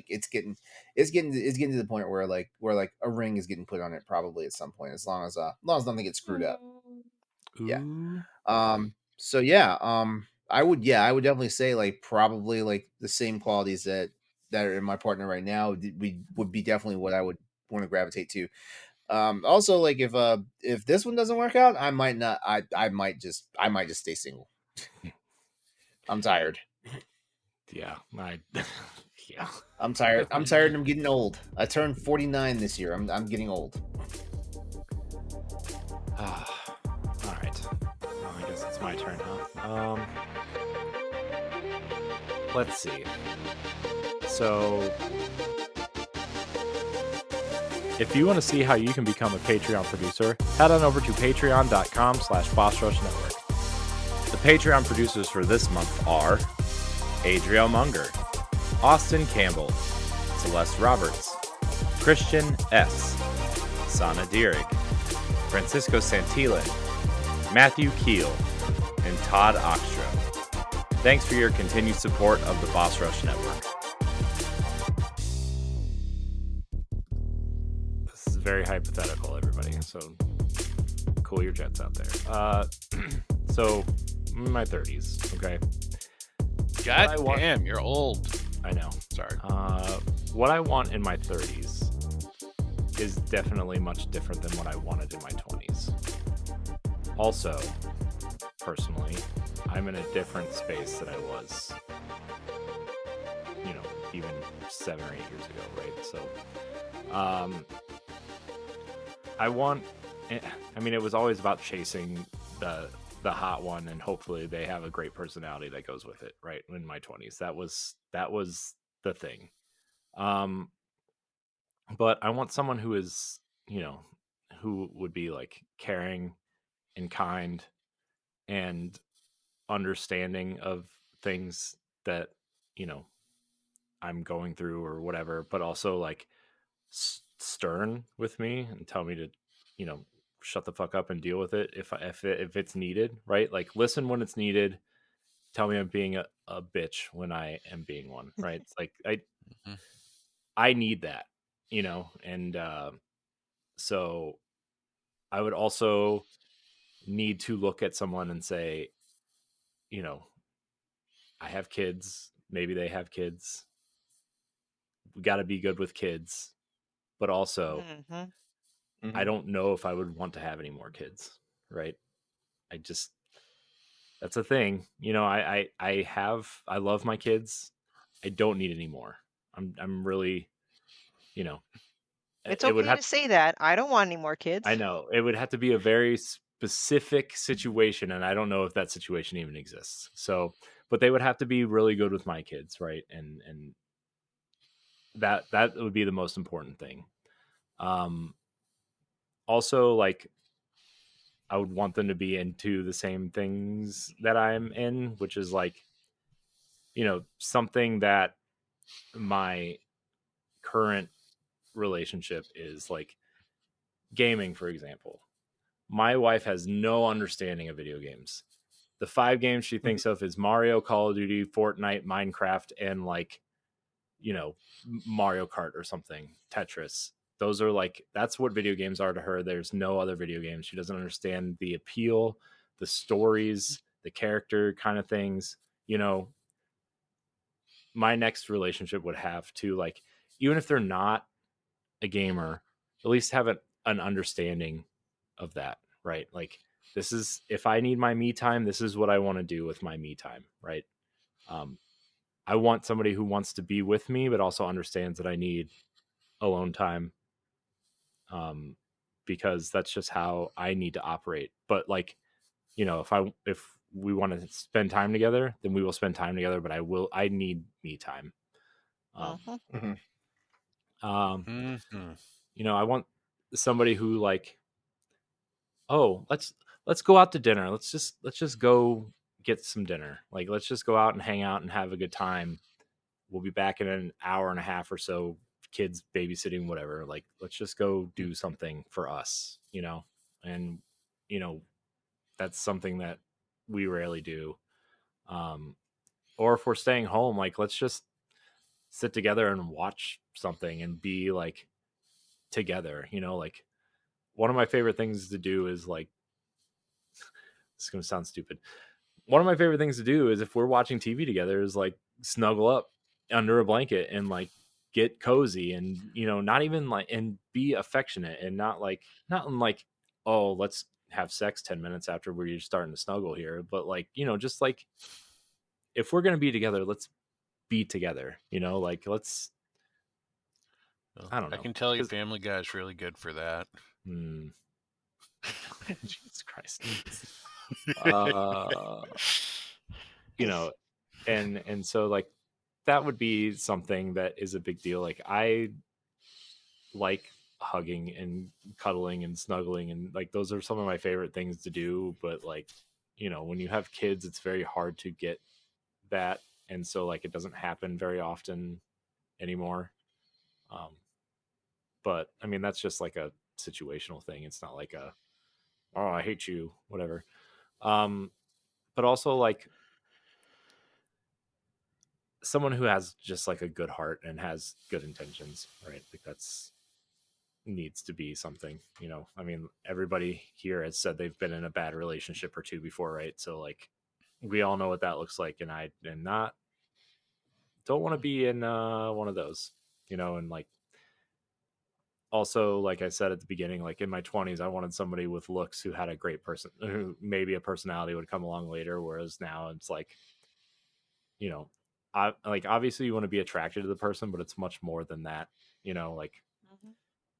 it's getting to the point where like a ring is getting put on it probably at some point, as long as nothing gets screwed up. Yeah. ooh, So yeah, I would definitely say like probably like the same qualities that are in my partner right now would be definitely what I would want to gravitate to. Also, like if this one doesn't work out, I might not. I might just stay single. I'm tired. yeah, yeah. I'm tired. I'm tired. And I'm getting old. I turned 49 this year. I'm getting old. All right. Well, I guess it's my turn, huh? Let's see. So, if you want to see how you can become a Patreon producer, head on over to patreon.com/BossRushNetwork. The Patreon producers for this month are Adriel Munger, Austin Campbell, Celeste Roberts, Christian S., Sana Dirrig, Francisco Santillan, Matthew Keel, and Todd Ockstrom. Thanks for your continued support of the Boss Rush Network. This is very hypothetical, everybody, so cool your jets out there. So, I'm in my 30s, okay? God damn, you're old. I know. Sorry. What I want in my 30s is definitely much different than what I wanted in my 20s. Also, personally, I'm in a different space than I was, even 7 or 8 years ago, right? So, it was always about chasing the hot one, and hopefully they have a great personality that goes with it, right? In my 20s, that was the thing. But I want someone who is, who would be like caring and kind and understanding of things that, I'm going through or whatever, but also like stern with me and tell me to, shut the fuck up and deal with it if it's needed, right? Like listen when it's needed. Tell me I'm being a bitch when I am being one, right? It's like I need that, and so I would also need to look at someone and say, I have kids, maybe they have kids. We got to be good with kids, but also I don't know if I would want to have any more kids, right? That's a thing. I love my kids. I don't need any more. I'm really, It's it would okay have to say that. I don't want any more kids. I know it would have to be a very specific situation, and I don't know if that situation even exists. So, but they would have to be really good with my kids, right? And that would be the most important thing. Also, like I would want them to be into the same things that I'm in, which is like, something that my current relationship is, like gaming, for example. My wife has no understanding of video games. The 5 games she thinks of is Mario, Call of Duty, Fortnite, Minecraft, and like, Mario Kart or something, Tetris. Those are like, that's what video games are to her. There's no other video games. She doesn't understand the appeal, the stories, the character kind of things. My next relationship would have to, like, even if they're not a gamer, at least have an understanding of that, right? Like, this is, if I need my me time, this is what I want to do with my me time, right? I want somebody who wants to be with me, but also understands that I need alone time, because that's just how I need to operate. But like, if we want to spend time together, then we will spend time together. But I need me time. I want somebody who, like, oh, let's go out to dinner. Let's just go get some dinner. Like, let's just go out and hang out and have a good time. We'll be back in an hour and a half or so, kids babysitting, whatever. Like, let's just go do something for us, and that's something that we rarely do. Or if we're staying home, like, let's just sit together and watch something and be like together, like, one of my favorite things to do is, like, it's going to sound stupid. One of my favorite things to do is, if we're watching TV together, is like snuggle up under a blanket and like get cozy, and not even like, and be affectionate, and not in like, oh, let's have sex 10 minutes after we're starting to snuggle here, but like, just like, if we're going to be together, let's be together, like, let's, I don't know. I can tell you Family Guy is really good for that. Jesus Christ. And so, like, that would be something that is a big deal. Like, I like hugging and cuddling and snuggling, and like, those are some of my favorite things to do. But like, when you have kids, it's very hard to get that, and so, like, it doesn't happen very often anymore. But I mean, that's just like a situational thing. It's not like oh, I hate you, whatever. But also, like, someone who has just like a good heart and has good intentions, right? Like, that's needs to be something, I mean, everybody here has said they've been in a bad relationship or two before, right? So, like, we all know what that looks like, and I don't want to be in one of those, and like, also, like I said at the beginning, like in my 20s, I wanted somebody with looks who had a great person, who maybe a personality would come along later. Whereas now it's like, like obviously you want to be attracted to the person, but it's much more than that. Like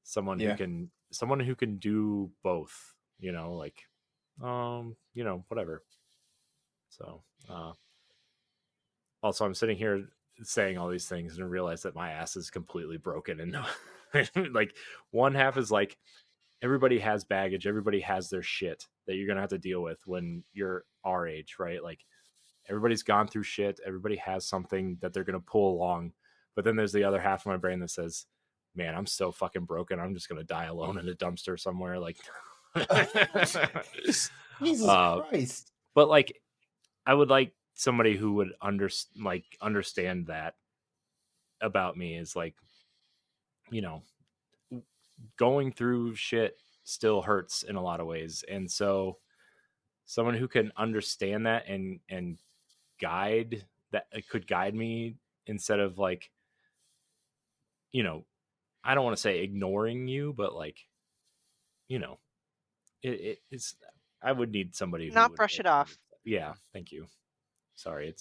someone who can do both. Like, whatever. So, also, I'm sitting here saying all these things and realize that my ass is completely broken. And like one half is like, everybody has baggage. Everybody has their shit that you're going to have to deal with when you're our age, right? Like everybody's gone through shit. Everybody has something that they're going to pull along. But then there's the other half of my brain that says, man, I'm so fucking broken. I'm just going to die alone in a dumpster somewhere. Like, Jesus Christ. But like, I would like somebody who would understand that about me is like, going through shit still hurts in a lot of ways. And so someone who can understand that and could guide me instead of like, I don't want to say ignoring you, but like, it's, I would need somebody who Not would brush it off. Yeah. Thank you. Sorry.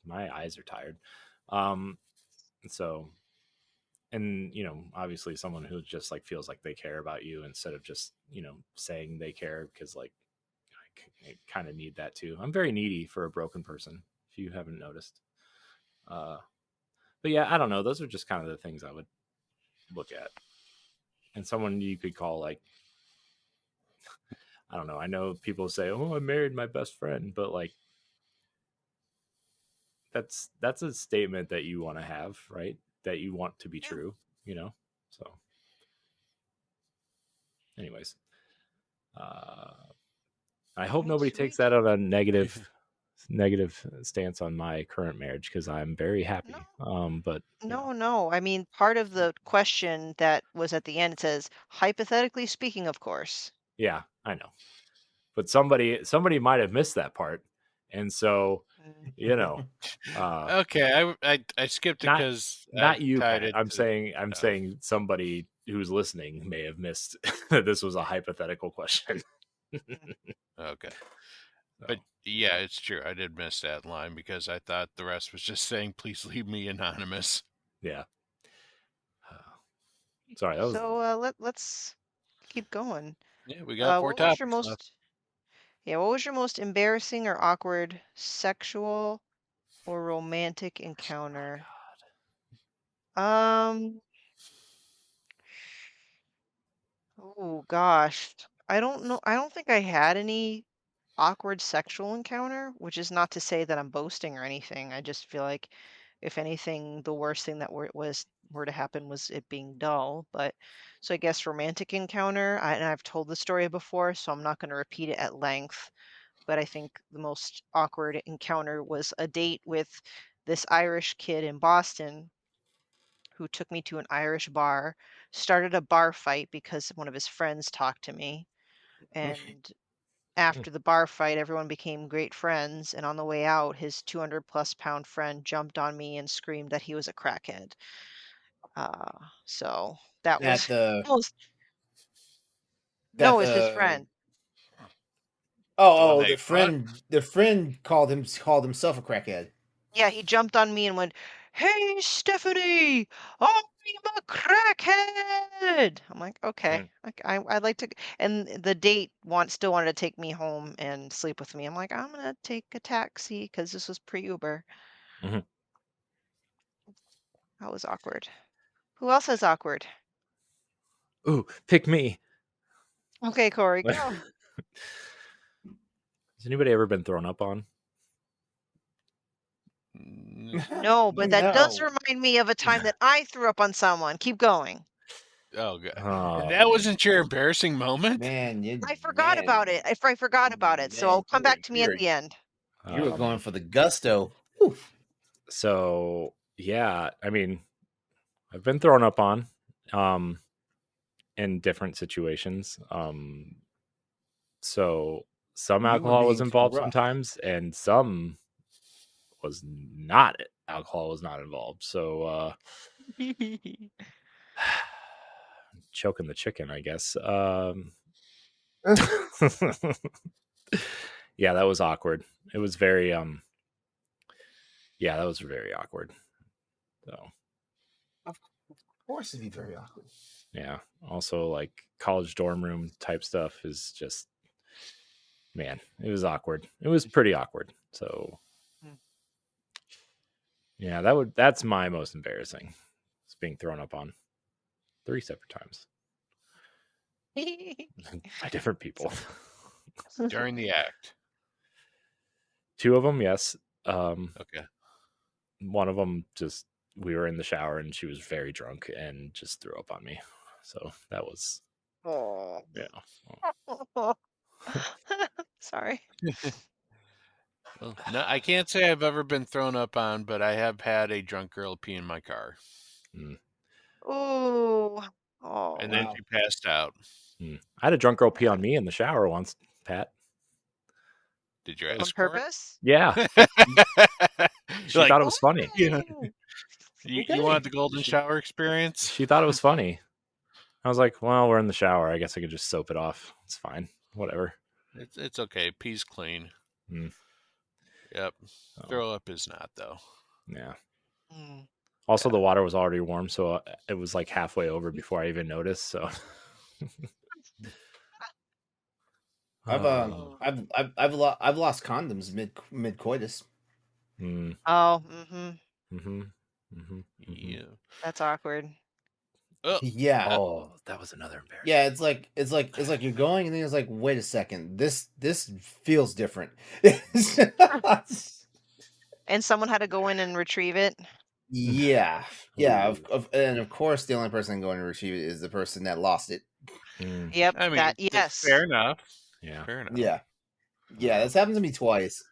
My eyes are tired. So, and obviously someone who just like feels like they care about you instead of just saying they care, because like I kind of need that too. I'm very needy for a broken person, if you haven't noticed. But yeah, I don't know, those are just kind of the things I would look at. And someone you could call like, I don't know, I know people say, oh, I married my best friend, but like that's a statement that you want to have, right? That you want to be true, so anyways, I hope nobody takes that on a negative stance on my current marriage, because I'm very happy. But No. I mean, part of the question that was at the end, it says, hypothetically speaking, of course. yeah, I know. But somebody might have missed that part, and so okay, I skipped it because not you, tied Pat. it. I'm saying somebody who's listening may have missed that this was a hypothetical question. Okay. But yeah, it's true. I did miss that line because I thought the rest was just saying, please leave me anonymous. Yeah. Sorry, that was... So let's keep going. Yeah, we got 4 topics left. Yeah, what was your most embarrassing or awkward sexual or romantic encounter? Oh gosh. I don't know. I don't think I had any awkward sexual encounter, which is not to say that I'm boasting or anything. I just feel like if anything, the worst thing that were to happen was it being dull. But so I guess romantic encounter, and I've told the story before, so I'm not going to repeat it at length. But I think the most awkward encounter was a date with this Irish kid in Boston who took me to an Irish bar, started a bar fight because one of his friends talked to me. And after the bar fight, everyone became great friends. And on the way out, his 200-plus-pound friend jumped on me and screamed that he was a crackhead. So that was no, it's his friend. The friend called himself a crackhead. Yeah, he jumped on me and went, "Hey, Stephanie, I'm a crackhead." I'm like, okay, I'd like to. And the date still wanted to take me home and sleep with me. I'm like, I'm gonna take a taxi because this was pre-Uber. Mm-hmm. That was awkward. Who else is awkward? Ooh, pick me. Okay, Corey, go. Has anybody ever been thrown up on? No, but that does remind me of a time that I threw up on someone. Keep going. Oh, God. That wasn't your embarrassing moment? Man, I forgot about it. I forgot about it. So come back to me at the end. You were going for the gusto. So, yeah, I mean, I've been thrown up on in different situations. So some alcohol was involved sometimes, and some was not. Alcohol was not involved. So choking the chicken, I guess. Yeah, that was awkward. It was very yeah, that was very awkward. So of course, it'd be very awkward. yeah. Also, like college dorm room type stuff is just, man, it was awkward. It was pretty awkward. So yeah, that's my most embarrassing. It's being thrown up on 3 separate times by different people. During the act. 2 of them, yes. Okay. One of them just, we were in the shower and she was very drunk and just threw up on me. So that was, yeah. Sorry. Well, no, I can't say I've ever been thrown up on, but I have had a drunk girl pee in my car. Oh. And then she passed out. I had a drunk girl pee on me in the shower once, Pat. Did you ask on purpose? Yeah. She thought it was funny. You wanted the golden shower experience? She thought it was funny. I was like, well, we're in the shower. I guess I could just soap it off. It's fine. Whatever. It's okay. Pee's clean. Yep. Throw up is not, though. Yeah. Also, the water was already warm, so it was like halfway over before I even noticed. So I've lost condoms mid coitus. Oh. Yeah. That's awkward. Oh. Yeah. Oh, that was another embarrassing. Yeah, it's like you're going, and then it's like, wait a second, this feels different. And someone had to go in and retrieve it. Yeah. And of course, the only person going to retrieve it is the person that lost it. Yep. I mean, yes. Fair enough. Yeah. Fair enough. Yeah. That's happened to me twice.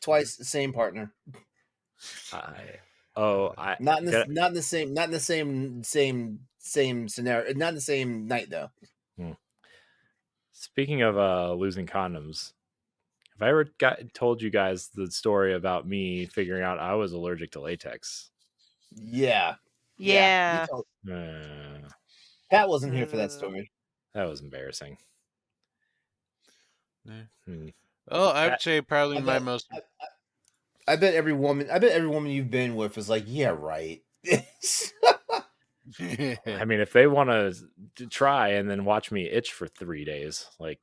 Twice, same partner. Not in the same scenario. Not in the same night though. Speaking of losing condoms, have I ever told you guys the story about me figuring out I was allergic to latex? Yeah. Pat wasn't here for that story. That was embarrassing. Oh, I would say probably my most. I bet every woman you've been with is like, yeah, right. I mean, if they want to try and then watch me itch for 3 days, like,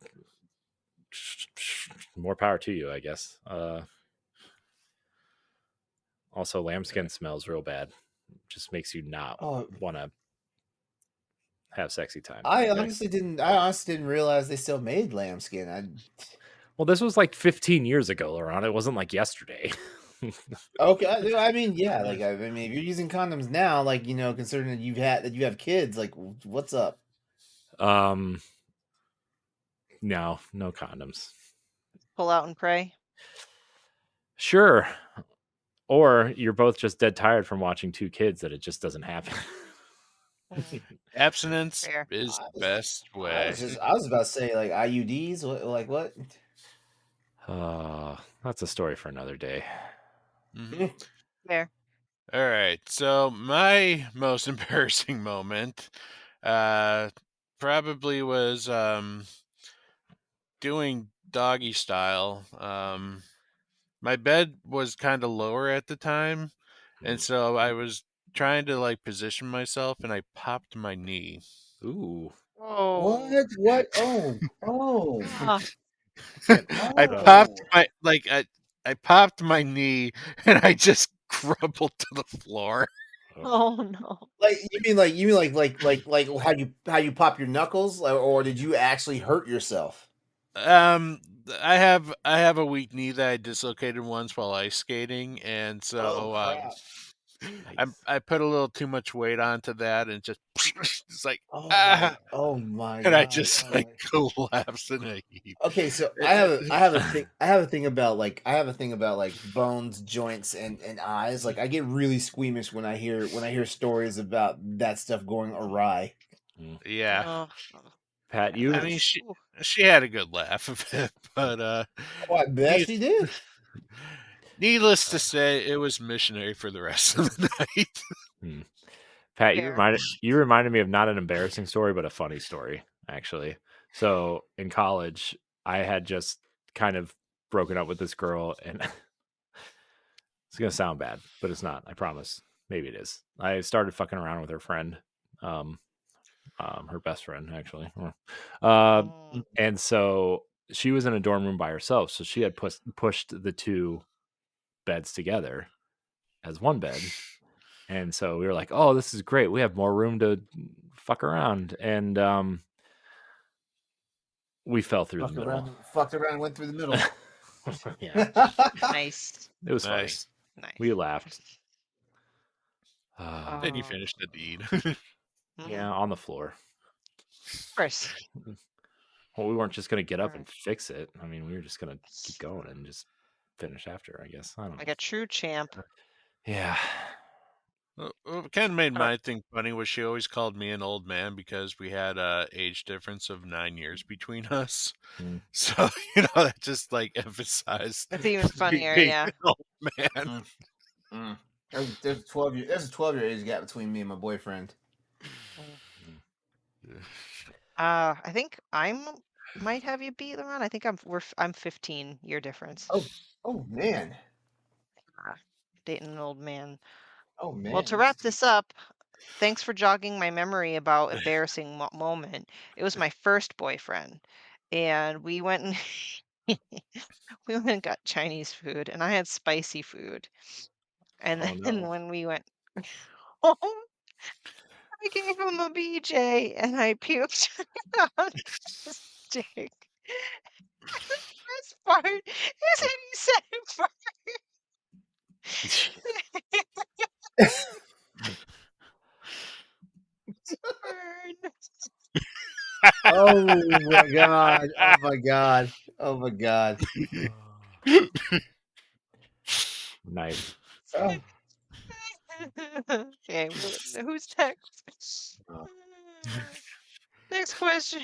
more power to you, I guess. Also, lambskin smells real bad. Just makes you not want to have sexy time. I honestly didn't realize they still made lambskin. Well, this was like 15 years ago, LeRon. It wasn't like yesterday. Okay, I mean, yeah, like I mean, if you're using condoms now, like, considering that you have kids, like, what's up? No condoms. Pull out and pray. Sure. Or you're both just dead tired from watching 2 kids that it just doesn't happen. Abstinence is the best way. I was about to say, like, IUDs. What? That's a story for another day. Fair. All right. So my most embarrassing moment probably was doing doggy style. My bed was kind of lower at the time, and so I was trying to like position myself, and I popped my knee. Ooh. Oh. What? Oh. I popped I popped my knee, and I just crumpled to the floor. Oh no! Like you mean how you pop your knuckles, or did you actually hurt yourself? I have a weak knee that I dislocated once while ice skating, and so I put a little too much weight onto that, and just it's like my and God, I just collapsed in a heap. Okay, so I have a thing about like bones, joints, and eyes. Like, I get really squeamish when I hear stories about that stuff going awry. Yeah. Pat, I mean, she had a good laugh of it, but I bet she did. Needless to say, it was missionary for the rest of the night. Pat, Fair. you reminded me of not an embarrassing story, but a funny story, actually. So in college, I had just kind of broken up with this girl, and it's gonna sound bad, but it's not. I promise. Maybe it is. I started fucking around with her friend, her best friend, actually. And so she was in a dorm room by herself, so she had pushed the two beds together as one bed. And so we were like, oh, this is great. We have more room to fuck around. And we fell through the middle. Fucked around and went through the middle. Yeah. Nice. It was Nice. funny. We laughed. Then you finished the deed. Yeah, on the floor. Of course. Well, we weren't just going to get up and fix it. I mean, we were just going to keep going and just finish after, I guess. I don't know. Like a true champ. Yeah. What kind of made my thing funny was she always called me an old man because we had a age difference of 9 years between us. So that just like emphasized. That's even funnier, being yeah. an old man. There's a 12-year age gap between me and my boyfriend. I think might have you beat, LeRon. I think I'm 15 year difference. Oh man. Dating an old man. Oh man. Well, to wrap this up, thanks for jogging my memory about embarrassing moment. It was my first boyfriend, and we went and we went and got Chinese food, and I had spicy food. And then when we went home, I gave him a BJ, and I puked on his dick. The best part is that he said it Oh my god. Oh my god. Oh my god. Nice. Okay, who's next? Next question.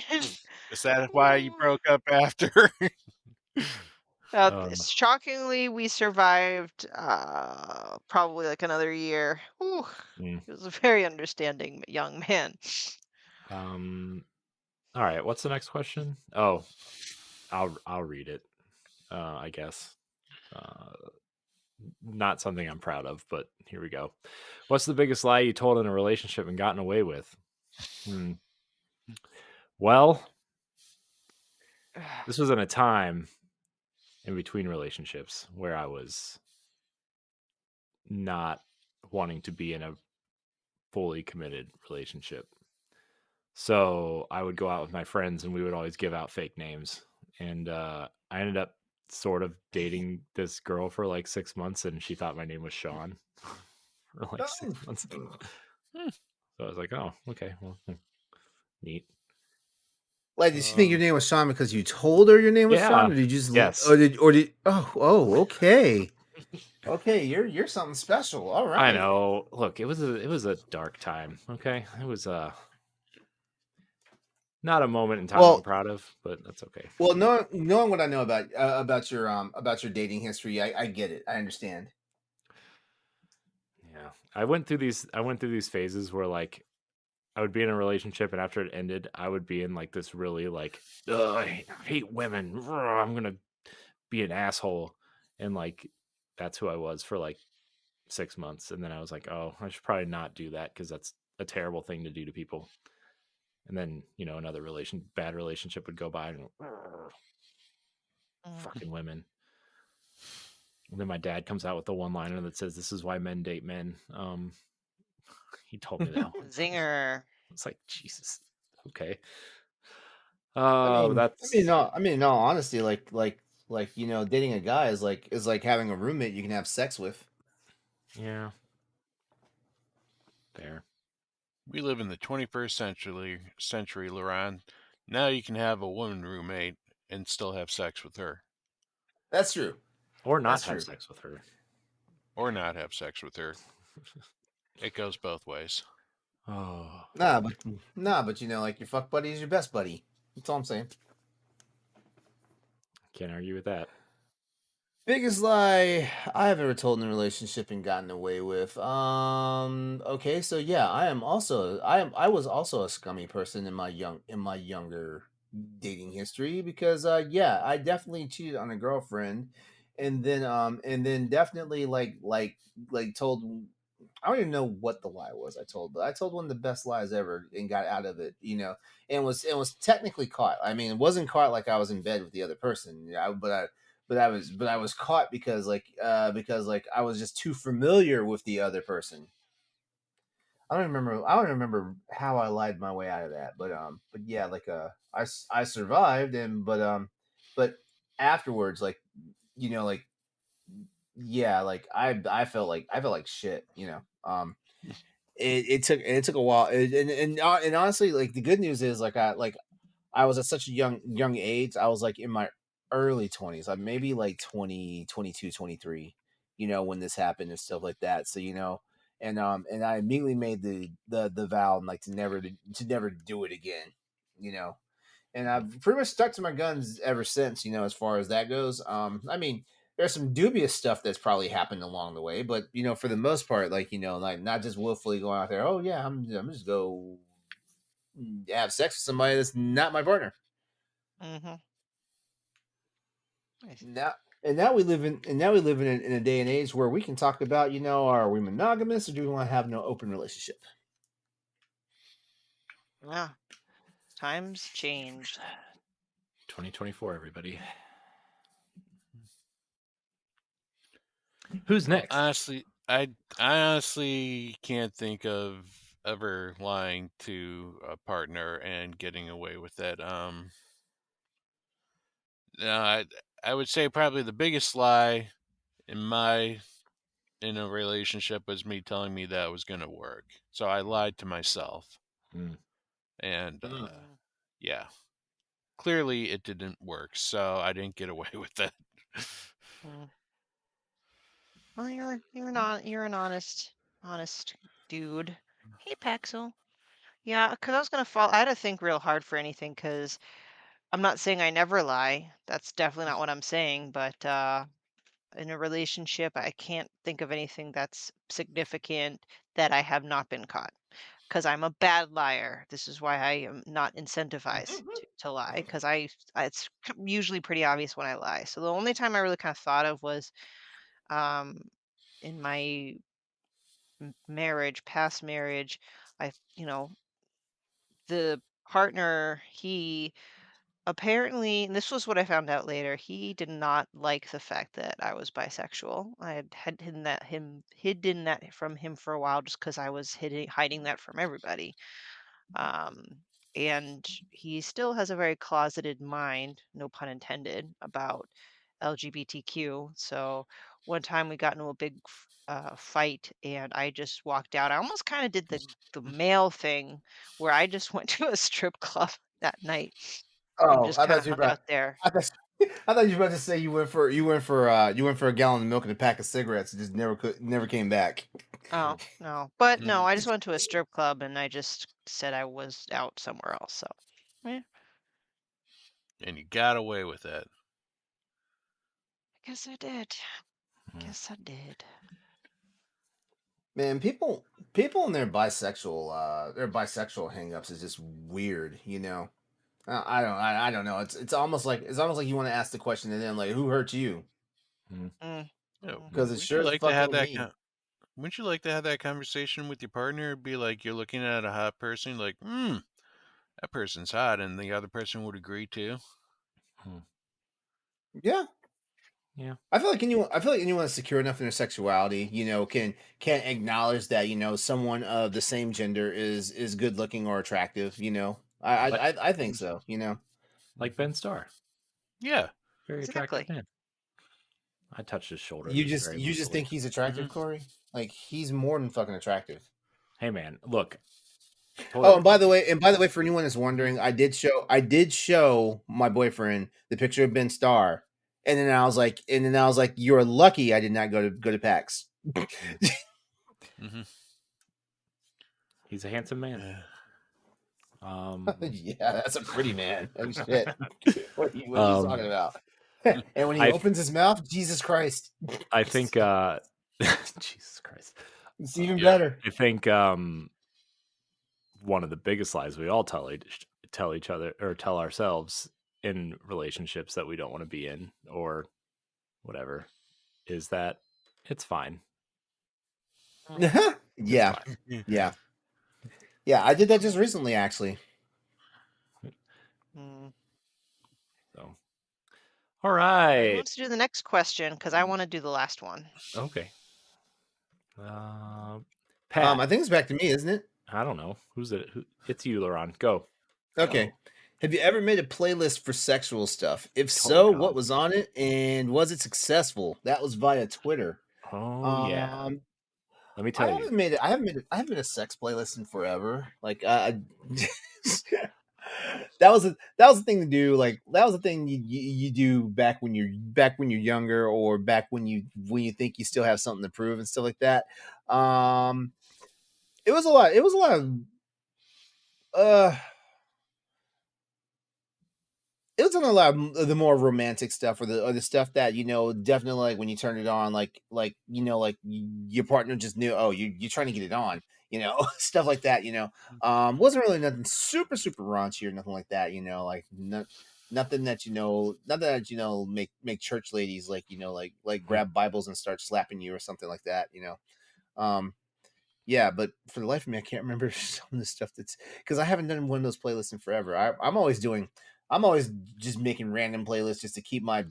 Is that why you broke up after? Shockingly, we survived probably like another year. Whew. He was a very understanding young man. All right, what's the next question? Oh, I'll read it. I guess. Not something I'm proud of, but here we go. What's the biggest lie you told in a relationship and gotten away with? Well, this was in a time in between relationships where I was not wanting to be in a fully committed relationship. So I would go out with my friends and we would always give out fake names. And I ended up sort of dating this girl for like 6 months, and she thought my name was Sean for like 6 months. So I was like, oh, okay, well, neat. Like, did she think your name was Sean because you told her your name was Sean, or did you just okay. Okay, you're something special. All right. I know. Look, it was a dark time. Okay, it was not a moment in time I'm proud of, but that's okay. Well, knowing what I know about your dating history, I get it. I understand. Yeah, I went through these phases where like I would be in a relationship, and after it ended, I would be in like this really like I hate women. I'm gonna be an asshole, and like that's who I was for like 6 months, and then I was like, oh, I should probably not do that because that's a terrible thing to do to people. And then another bad relationship would go by, and fucking women. And then my dad comes out with the one-liner that says, "This is why men date men." He told me that one. Zinger. It's like, Jesus. Okay. I mean, in all honesty, like dating a guy is like having a roommate you can have sex with. Yeah. Fair. We live in the 21st century, LeRon. Now you can have a woman roommate and still have sex with her. That's true. Or not have sex with her. Or not have sex with her. It goes both ways. Oh. Nah, but like your fuck buddy is your best buddy. That's all I'm saying. Can't argue with that. Biggest lie I've ever told in a relationship and gotten away with. Okay, so yeah, I was also a scummy person in my younger dating history because yeah, I definitely cheated on a girlfriend and then definitely like told I don't even know what the lie was I told, but I told one of the best lies ever and got out of it, and was technically caught. I mean, it wasn't caught like I was in bed with the other person, but I was caught because like I was just too familiar with the other person. I don't remember how I lied my way out of that, but yeah, I survived but afterwards like yeah, like I felt like shit, it took a while and honestly like the good news is I was at such a young age. I was like in my early 20s, like maybe like 20, 22, 23. When this happened and stuff like that. So, and I immediately made the vow and like to never do it again, you know. And I've pretty much stuck to my guns ever since, as far as that goes. I mean, there's some dubious stuff that's probably happened along the way, but for the most part, like not just willfully going out there, oh yeah, I'm just go have sex with somebody that's not my partner. Mm-hmm. Nice. Now we live in a day and age where we can talk about, are we monogamous or do we want to have no open relationship? Yeah. Times changed. 2024, everybody. Who's next? Honestly, I honestly can't think of ever lying to a partner and getting away with it. No, I would say probably the biggest lie in a relationship was me telling me that it was going to work. So I lied to myself. And yeah, clearly it didn't work. So I didn't get away with it. Well, you're an honest dude. Hey, Paxel. Yeah, because I was gonna fall. I had to think real hard for anything because I'm not saying I never lie. That's definitely not what I'm saying. But in a relationship, I can't think of anything that's significant that I have not been caught. Because I'm a bad liar. This is why I am not incentivized to lie. Because it's usually pretty obvious when I lie. So the only time I really kind of thought of was um, in my past marriage. I, the partner, he apparently, and this was what I found out later, he did not like the fact that I was bisexual. I had hidden that from him for a while just because I was hiding that from everybody. Um, and he still has a very closeted mind, no pun intended, about LGBTQ. So one time we got into a big fight, and I just walked out. I almost kind of did the male thing, where I just went to a strip club that night and Oh, just kind of hung out there. I thought you were about to say you went for a gallon of milk and a pack of cigarettes and just never came back. Oh no, but no, I just went to a strip club and I just said I was out somewhere else. So, yeah, And you got away with it. I guess I did. Guess I did. Man, people in their bisexual hangups is just weird, I don't know. It's almost like you want to ask the question and then like who hurt you? Because it's Wouldn't you sure as like to fuck have ain't that? me. Wouldn't you like to have that conversation with your partner? Be like you're looking at a hot person, like, that person's hot, and the other person would agree too. Yeah. Yeah. I feel like anyone that's secure enough in their sexuality, can acknowledge that, someone of the same gender is good looking or attractive, I think so, Like Ben Starr. Yeah. Very attractive man. I touched his shoulder. You just think he's attractive, Corey? Like he's more than fucking attractive. Hey man, look. Oh, and by the way, for anyone that's wondering, I did show my boyfriend the picture of Ben Starr, and then I was like, you're lucky I did not go to PAX. He's a handsome man. Yeah, that's a pretty man. Oh shit! What are you talking about? And when he opens his mouth, Jesus Christ. I think Jesus Christ. It's even better. I think one of the biggest lies we all tell each other or tell ourselves in relationships that we don't want to be in or whatever is that it's fine. Yeah. Yeah. Yeah, I did that just recently, actually. So, all right. Who wants to do the next question? Because I want to do the last one. Okay. Pat. I think it's back to me, isn't it? I don't know. Who's it? It's you, LeRon. Go. Okay. Go. Have you ever made a playlist for sexual stuff? If so, what was on it, and was it successful? That was via Twitter. Oh yeah. Let me tell you. I haven't made a sex playlist in forever. Like that was the thing to do. Like that was the thing you do back when you're younger, or back when you think you still have something to prove and stuff like that. It was a lot of it was on a lot of the more romantic stuff, or the stuff that definitely, like, when you turn it on, like your partner just knew, oh, you're trying to get it on, stuff like that. Wasn't really nothing super raunchy or nothing like that. Like nothing that make church ladies like grab Bibles and start slapping you or something like that. Yeah, but for the life of me, I can't remember some of the stuff because I haven't done one of those playlists in forever. I'm always just making random playlists just to keep my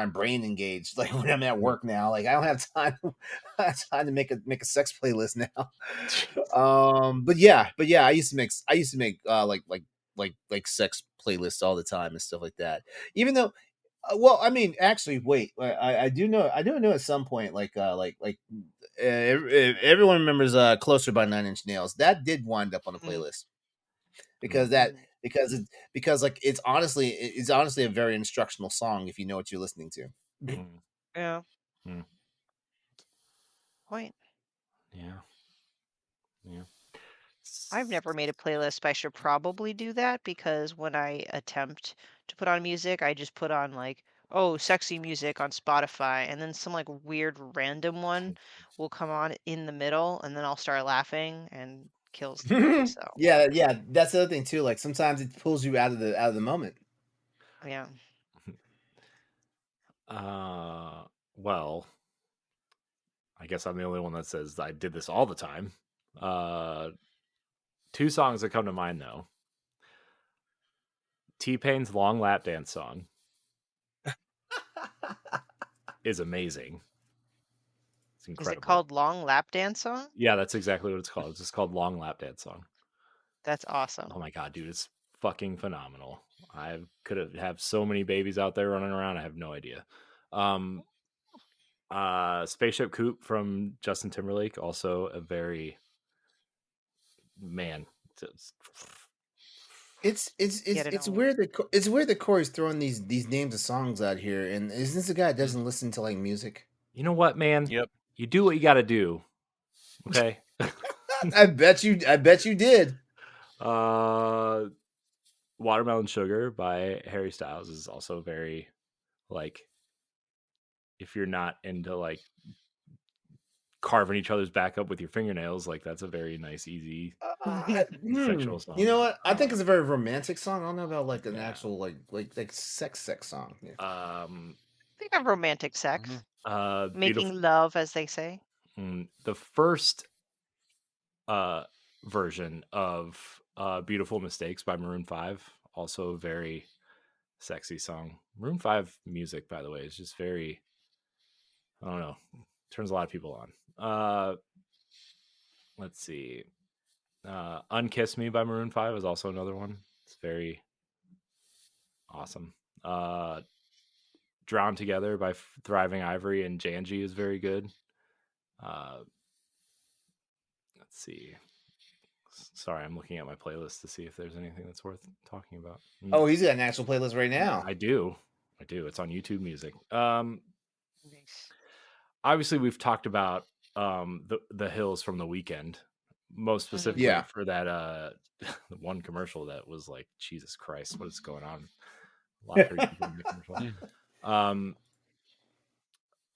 brain engaged. Like when I'm at work now, like I don't have time to make a sex playlist now. But yeah, I used to make like sex playlists all the time and stuff like that. Even though, well, I mean, actually, wait, I do know at some point, everyone remembers "Closer" by 9 Inch Nails. That did wind up on a playlist because like it's honestly a very instructional song if you know what you're listening to. Yeah. Point. Yeah. I've never made a playlist, but I should probably do that, because when I attempt to put on music, I just put on like, oh, sexy music on Spotify, and then some like weird random one will come on in the middle, and then I'll start laughing and kills the mood. So yeah, that's the other thing too. Like sometimes it pulls you out of the moment. yeah. Well, I guess I'm the only one that says I did this all the time. 2 songs that come to mind though. T-Pain's Long Lap Dance song is amazing. It's incredible. Is it called Long Lap Dance Song? Yeah, that's exactly what it's called. It's just called Long Lap Dance Song. That's awesome. Oh my god, dude, it's fucking phenomenal. I could have so many babies out there running around. I have no idea. Spaceship Coupe from Justin Timberlake, also a very It's weird that Corey's throwing these names of songs out here, and is this a guy that doesn't listen to like music? You know what, man? Yep. You do what you got to do. Okay. I bet you did. Watermelon Sugar by Harry Styles is also very, like, if you're not into like carving each other's back up with your fingernails, like that's a very nice, easy sexual song. You know what? I think it's a very romantic song. I don't know about like an actual like sex song. Yeah. I think of romantic sex. Making love, as they say. The first version of Beautiful Mistakes by Maroon 5, also a very sexy song. Maroon 5 music, by the way, is just very, I don't know, turns a lot of people on. Let's see. Unkiss Me by Maroon 5 is also another one. It's very awesome. Drown Together by Thriving Ivory and Janji is very good. Let's see. Sorry, I'm looking at my playlist to see if there's anything that's worth talking about. Oh, he's got an actual playlist right now. I do. It's on YouTube Music. Obviously, we've talked about the Hills from The Weeknd, most specifically for that one commercial that was like, Jesus Christ, what is going on? A lot of commercial. Earned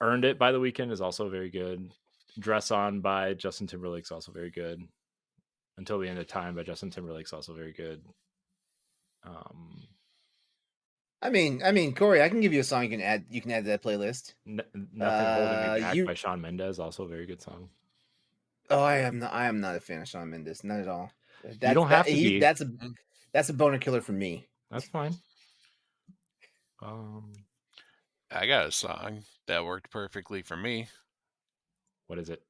It by The Weeknd is also very good. Dress On by Justin Timberlake's also very good. Until the End of Time by Justin Timberlake's also very good. I mean, Corey, I can give you a song you can add to that playlist. Nothing Holding Me Back by Shawn Mendes, also a very good song. Oh, I am not a fan of Shawn Mendes, not at all. You don't have to be. That's a boner killer for me. That's fine. I got a song that worked perfectly for me. What is it?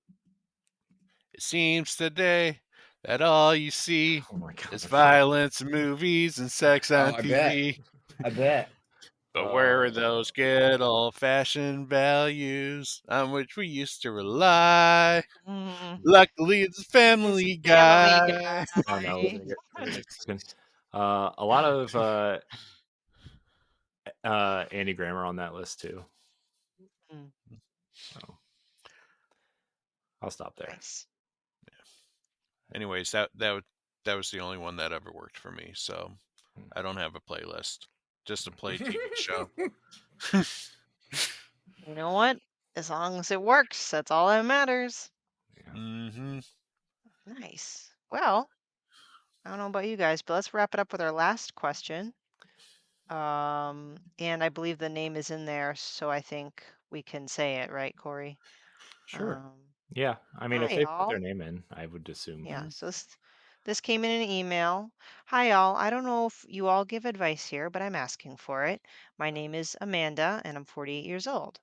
It seems today that all you see is violence in movies and sex on TV. I bet. But where are those good old-fashioned values on which we used to rely? Luckily, it's a Family Guy. Oh, no. A lot of Andy Grammer on that list too. So I'll stop there. Nice. Yeah. Anyways, that was the only one that ever worked for me. So I don't have a playlist, just a play TV show. You know what? As long as it works, that's all that matters. Yeah. Mm-hmm. Nice. Well, I don't know about you guys, but let's wrap it up with our last question. And I believe the name is in there, so I think we can say it, right, Corey? Sure. Yeah. I mean, if they put their name in, I would assume. Yeah. So this came in an email. Hi, all. I don't know if you all give advice here, but I'm asking for it. My name is Amanda, and I'm 48 years old.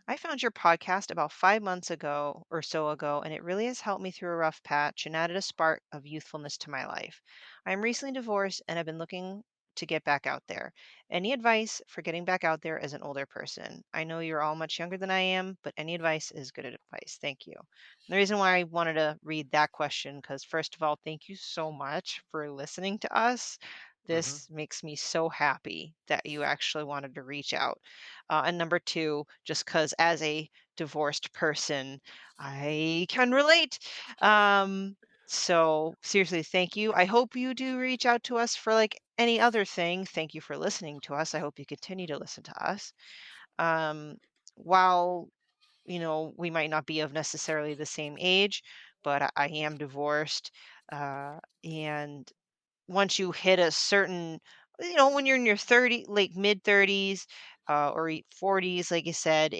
I found your podcast about 5 months ago or so ago, and it really has helped me through a rough patch and added a spark of youthfulness to my life. I am recently divorced and have been looking to get back out there. Any advice for getting back out there as an older person? I know you're all much younger than I am, but any advice is good advice. Thank you. And the reason why I wanted to read that question, because first of all, thank you so much for listening to us. This makes me so happy that you actually wanted to reach out. And number two, just because as a divorced person, I can relate. So seriously, thank you. I hope you do reach out to us for like any other thing. Thank you for listening to us. I hope you continue to listen to us. While we might not be of necessarily the same age, but I am divorced. And once you hit a certain, when you're in your like mid 30s, or 40s, like you said,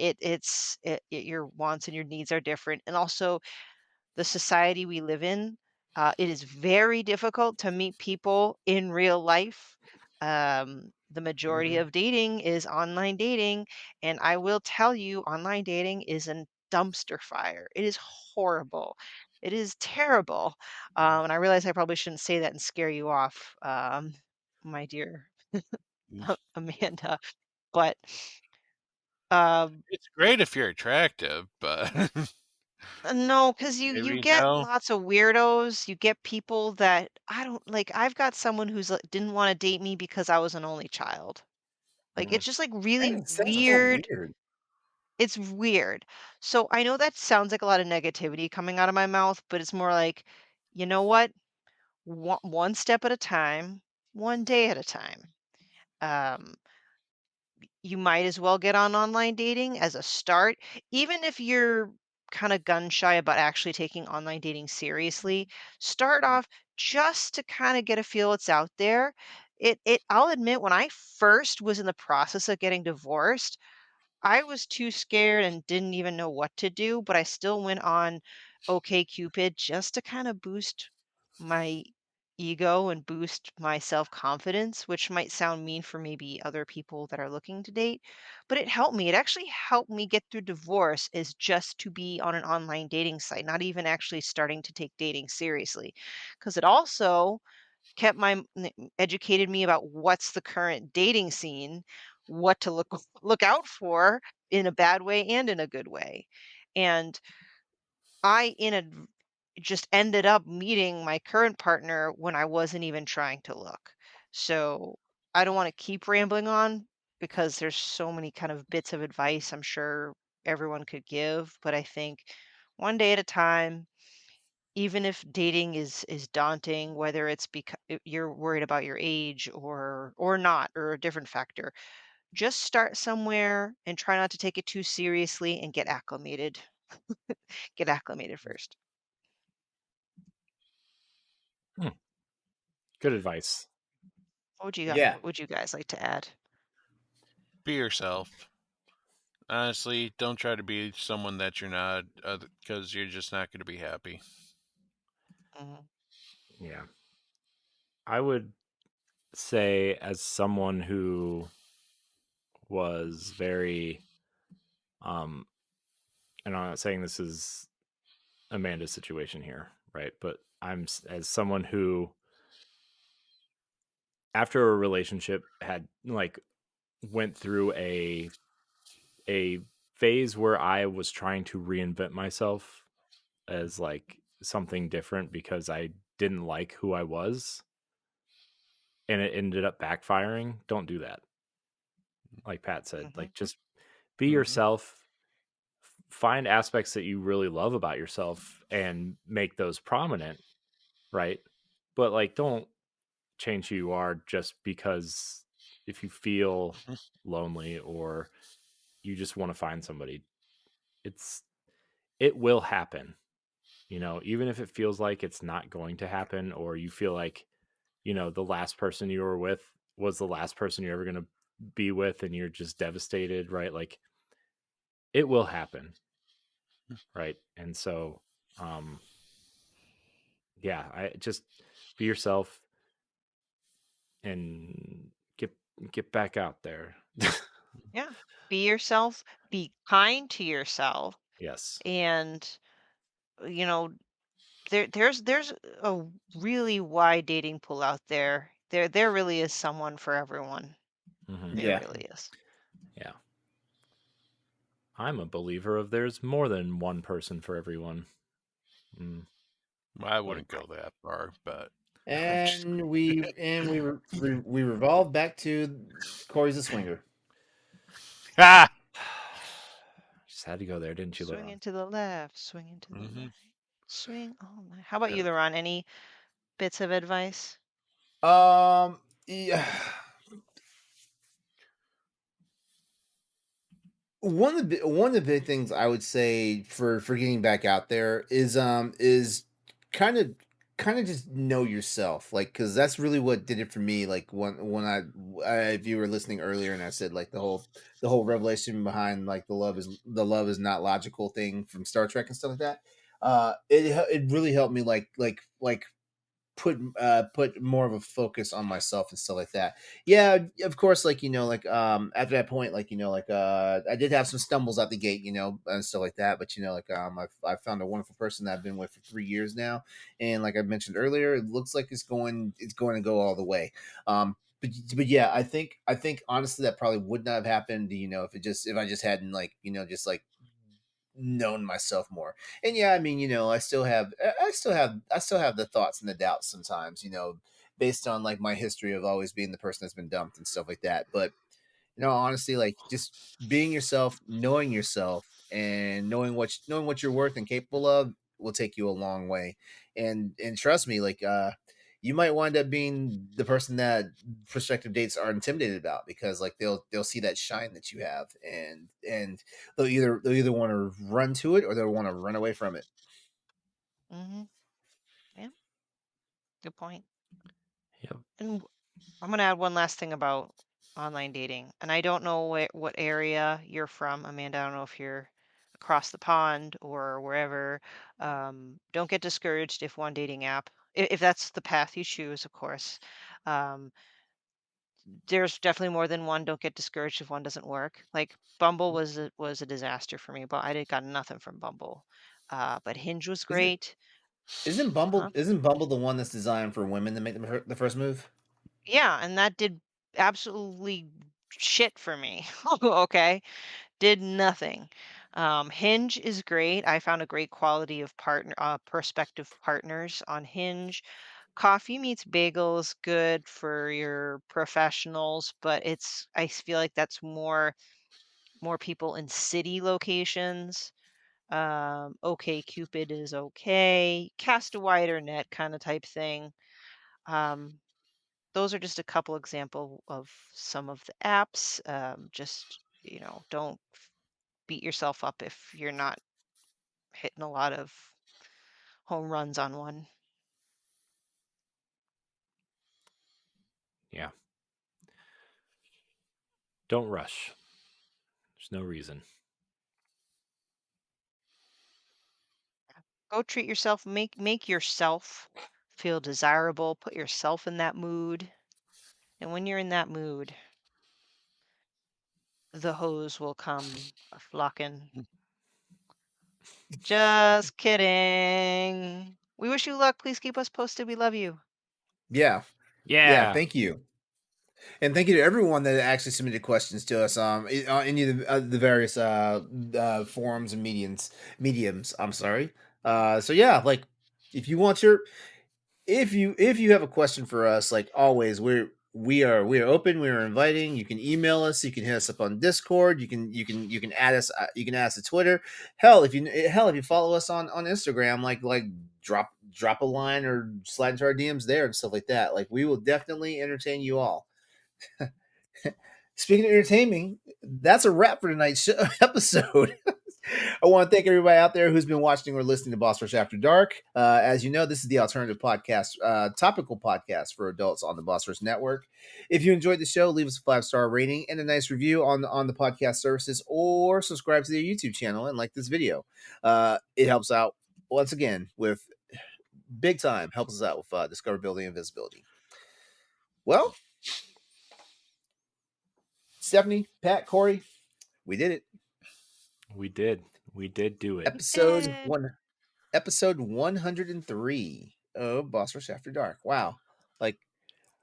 your wants and your needs are different. And also the society we live in, it is very difficult to meet people in real life. The majority of dating is online dating, and I will tell you, online dating is a dumpster fire. It is horrible. It is terrible. And I realize I probably shouldn't say that and scare you off, my dear Amanda. But it's great if you're attractive, but no, because you maybe get no. lots of weirdos. You get people that I don't like. I've got someone who's didn't want to date me because I was an only child. Like it's just like really weird. It's weird. So I know that sounds like a lot of negativity coming out of my mouth, but it's more like, you know what? One step at a time, one day at a time. Um, you might as well get on online dating as a start, even if you're kind of gun shy about actually taking online dating seriously. Start off just to kind of get a feel it's out there. I'll admit, when I first was in the process of getting divorced, I was too scared and didn't even know what to do, but I still went on OkCupid just to kind of boost my ego and boost my self-confidence, which might sound mean for maybe other people that are looking to date, but it helped me. It actually helped me get through divorce is just to be on an online dating site, not even actually starting to take dating seriously. Because it also kept educated me about what's the current dating scene, what to look out for in a bad way and in a good way. And I just ended up meeting my current partner when I wasn't even trying to look. So I don't want to keep rambling on because there's so many kind of bits of advice I'm sure everyone could give, but I think one day at a time, even if dating is daunting, whether it's because you're worried about your age or not, or a different factor, just start somewhere and try not to take it too seriously and get acclimated. Get acclimated first. Good advice. Yeah. What would you guys like to add? Be yourself. Honestly, don't try to be someone that you're not, because you're just not going to be happy. Yeah. I would say, as someone who was very, and I'm not saying this is Amanda's situation here, right? But as someone who, after a relationship, had like went through a phase where I was trying to reinvent myself as like something different because I didn't like who I was, and it ended up backfiring. Don't do that. Like Pat said, like just be yourself, find aspects that you really love about yourself and make those prominent, right? But like don't change who you are just because if you feel lonely or you just want to find somebody, it will happen. Even if it feels like it's not going to happen, or you feel like, the last person you were with was the last person you're ever going to be with and you're just devastated, right? Like it will happen, right? And so yeah, I just be yourself and get back out there. Yeah. Be yourself, be kind to yourself, Yes. and you know, there's a really wide dating pool out there. There really is someone for everyone. There Yeah. really is. Yeah. I'm a believer of there's more than one person for everyone. I wouldn't go that far, but And we revolve back to Corey's a swinger. ah, Just had to go there, didn't you, Swing LeRon? into the left, swing into the mm-hmm. right. Swing all night. How about Yeah. you, LeRon? Any bits of advice? Yeah. One of the big things I would say for getting back out there is kind of kind of just know yourself, like, because that's really what did it for me. Like when if you were listening earlier and I said like the whole revelation behind like the love is not logical thing from Star Trek and stuff like that. It really helped me like put more of a focus on myself and stuff like that. Yeah, of course, like like after that point, like I did have some stumbles out the gate, and stuff like that. But I've found a wonderful person that I've been with for 3 years now, and like I mentioned earlier, it looks like it's going to go all the way. But yeah, I think honestly that probably would not have happened, if I just hadn't just like known myself more. And yeah, I mean, I still have the thoughts and the doubts sometimes, based on like my history of always being the person that's been dumped and stuff like that. But honestly, like just being yourself, and knowing what you're worth and capable of will take you a long way. And trust me, like you might wind up being the person that prospective dates are intimidated about, because like they'll see that shine that you have, and they'll either want to run to it or they'll want to run away from it. Mm-hmm. Yeah, good point. Yep. And I'm gonna add one last thing about online dating. And I don't know what area you're from, Amanda. I don't know if you're across the pond or wherever. Don't get discouraged if one dating app, if that's the path you choose, of course. Um, there's definitely more than one. Don't get discouraged if one doesn't work. Like Bumble was a disaster for me, but I did got nothing from Bumble. But Hinge was Isn't great. isn't Huh? Bumble isn't Bumble the one that's designed for women to make the first move? Yeah, and that did absolutely shit for me. Okay, did nothing. Hinge is great. I found a great quality of prospective partners on Hinge. Coffee meets bagels, good for your professionals, but I feel like that's more people in city locations. Okay, Cupid is okay. Cast a wider net kind of type thing. Um, those are just a couple example of some of the apps. Just, don't beat yourself up if you're not hitting a lot of home runs on one. Yeah. Don't rush. There's no reason. Go treat yourself. Make yourself feel desirable. Put yourself in that mood. And when you're in that mood, the hoes will come a flocking. Just kidding. We wish you luck. Please keep us posted. We love you. Yeah. Yeah. Thank you. And thank you to everyone that actually submitted questions to us on any of the various forums and mediums. I'm sorry. So yeah, like if you want your if you have a question for us, like always, we are open. We are inviting. You can email us. You can hit us up on Discord. You can add us. You can add us to Twitter. Hell, if you follow us on Instagram, like drop a line or slide into our DMs there and stuff like that. Like we will definitely entertain you all. Speaking of entertaining, that's a wrap for tonight's episode. I want to thank everybody out there who's been watching or listening to Boss Rush After Dark. As you know, this is the alternative podcast, topical podcast for adults on the Boss Rush Network. If you enjoyed the show, leave us a 5-star rating and a nice review on the podcast services, or subscribe to their YouTube channel and like this video. It helps out once again with big time. Helps us out with discoverability and visibility. Well, Stephanie, Pat, Corey, we did it. We did do it. Episode 103 of Boss Rush After Dark. Wow. Like,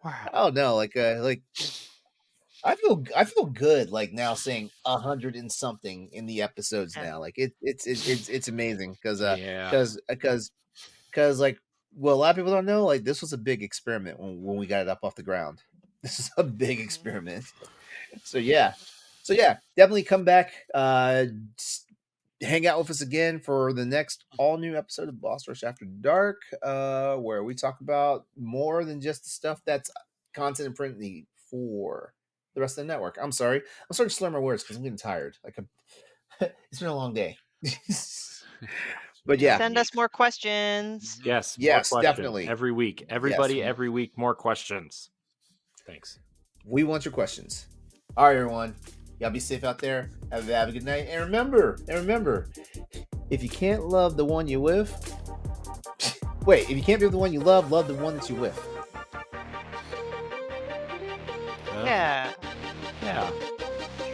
wow. Oh no, like I feel good like now saying 100 and something in the episodes now. Like it's amazing because like, well, a lot of people don't know, like this was a big experiment when we got it up off the ground. This is a big experiment. So yeah, definitely come back. Hang out with us again for the next all new episode of Boss Rush After Dark, where we talk about more than just the stuff that's content and print need for the rest of the network. I'm sorry, I'm starting to slur my words because I'm getting tired. Like it's been a long day. But yeah, send us more questions. Yes, definitely every week. Everybody, every week, more questions. Thanks. We want your questions. All right, everyone. Y'all be safe out there. Have a good night. And remember, if you can't love the one you with, if you can't be with the one you love the one that you with. Yeah.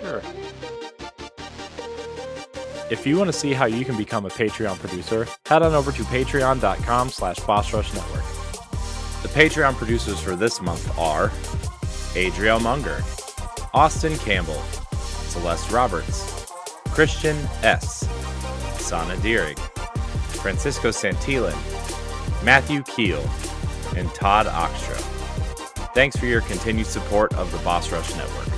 Sure. If you want to see how you can become a Patreon producer, head on over to patreon.com/BossRushNetwork. The Patreon producers for this month are Adriel Munger, Austin Campbell, Celeste Roberts, Christian S., Sana Dirrig, Francisco Santillan, Matthew Keel, and Todd Oxtra. Thanks for your continued support of the Boss Rush Network.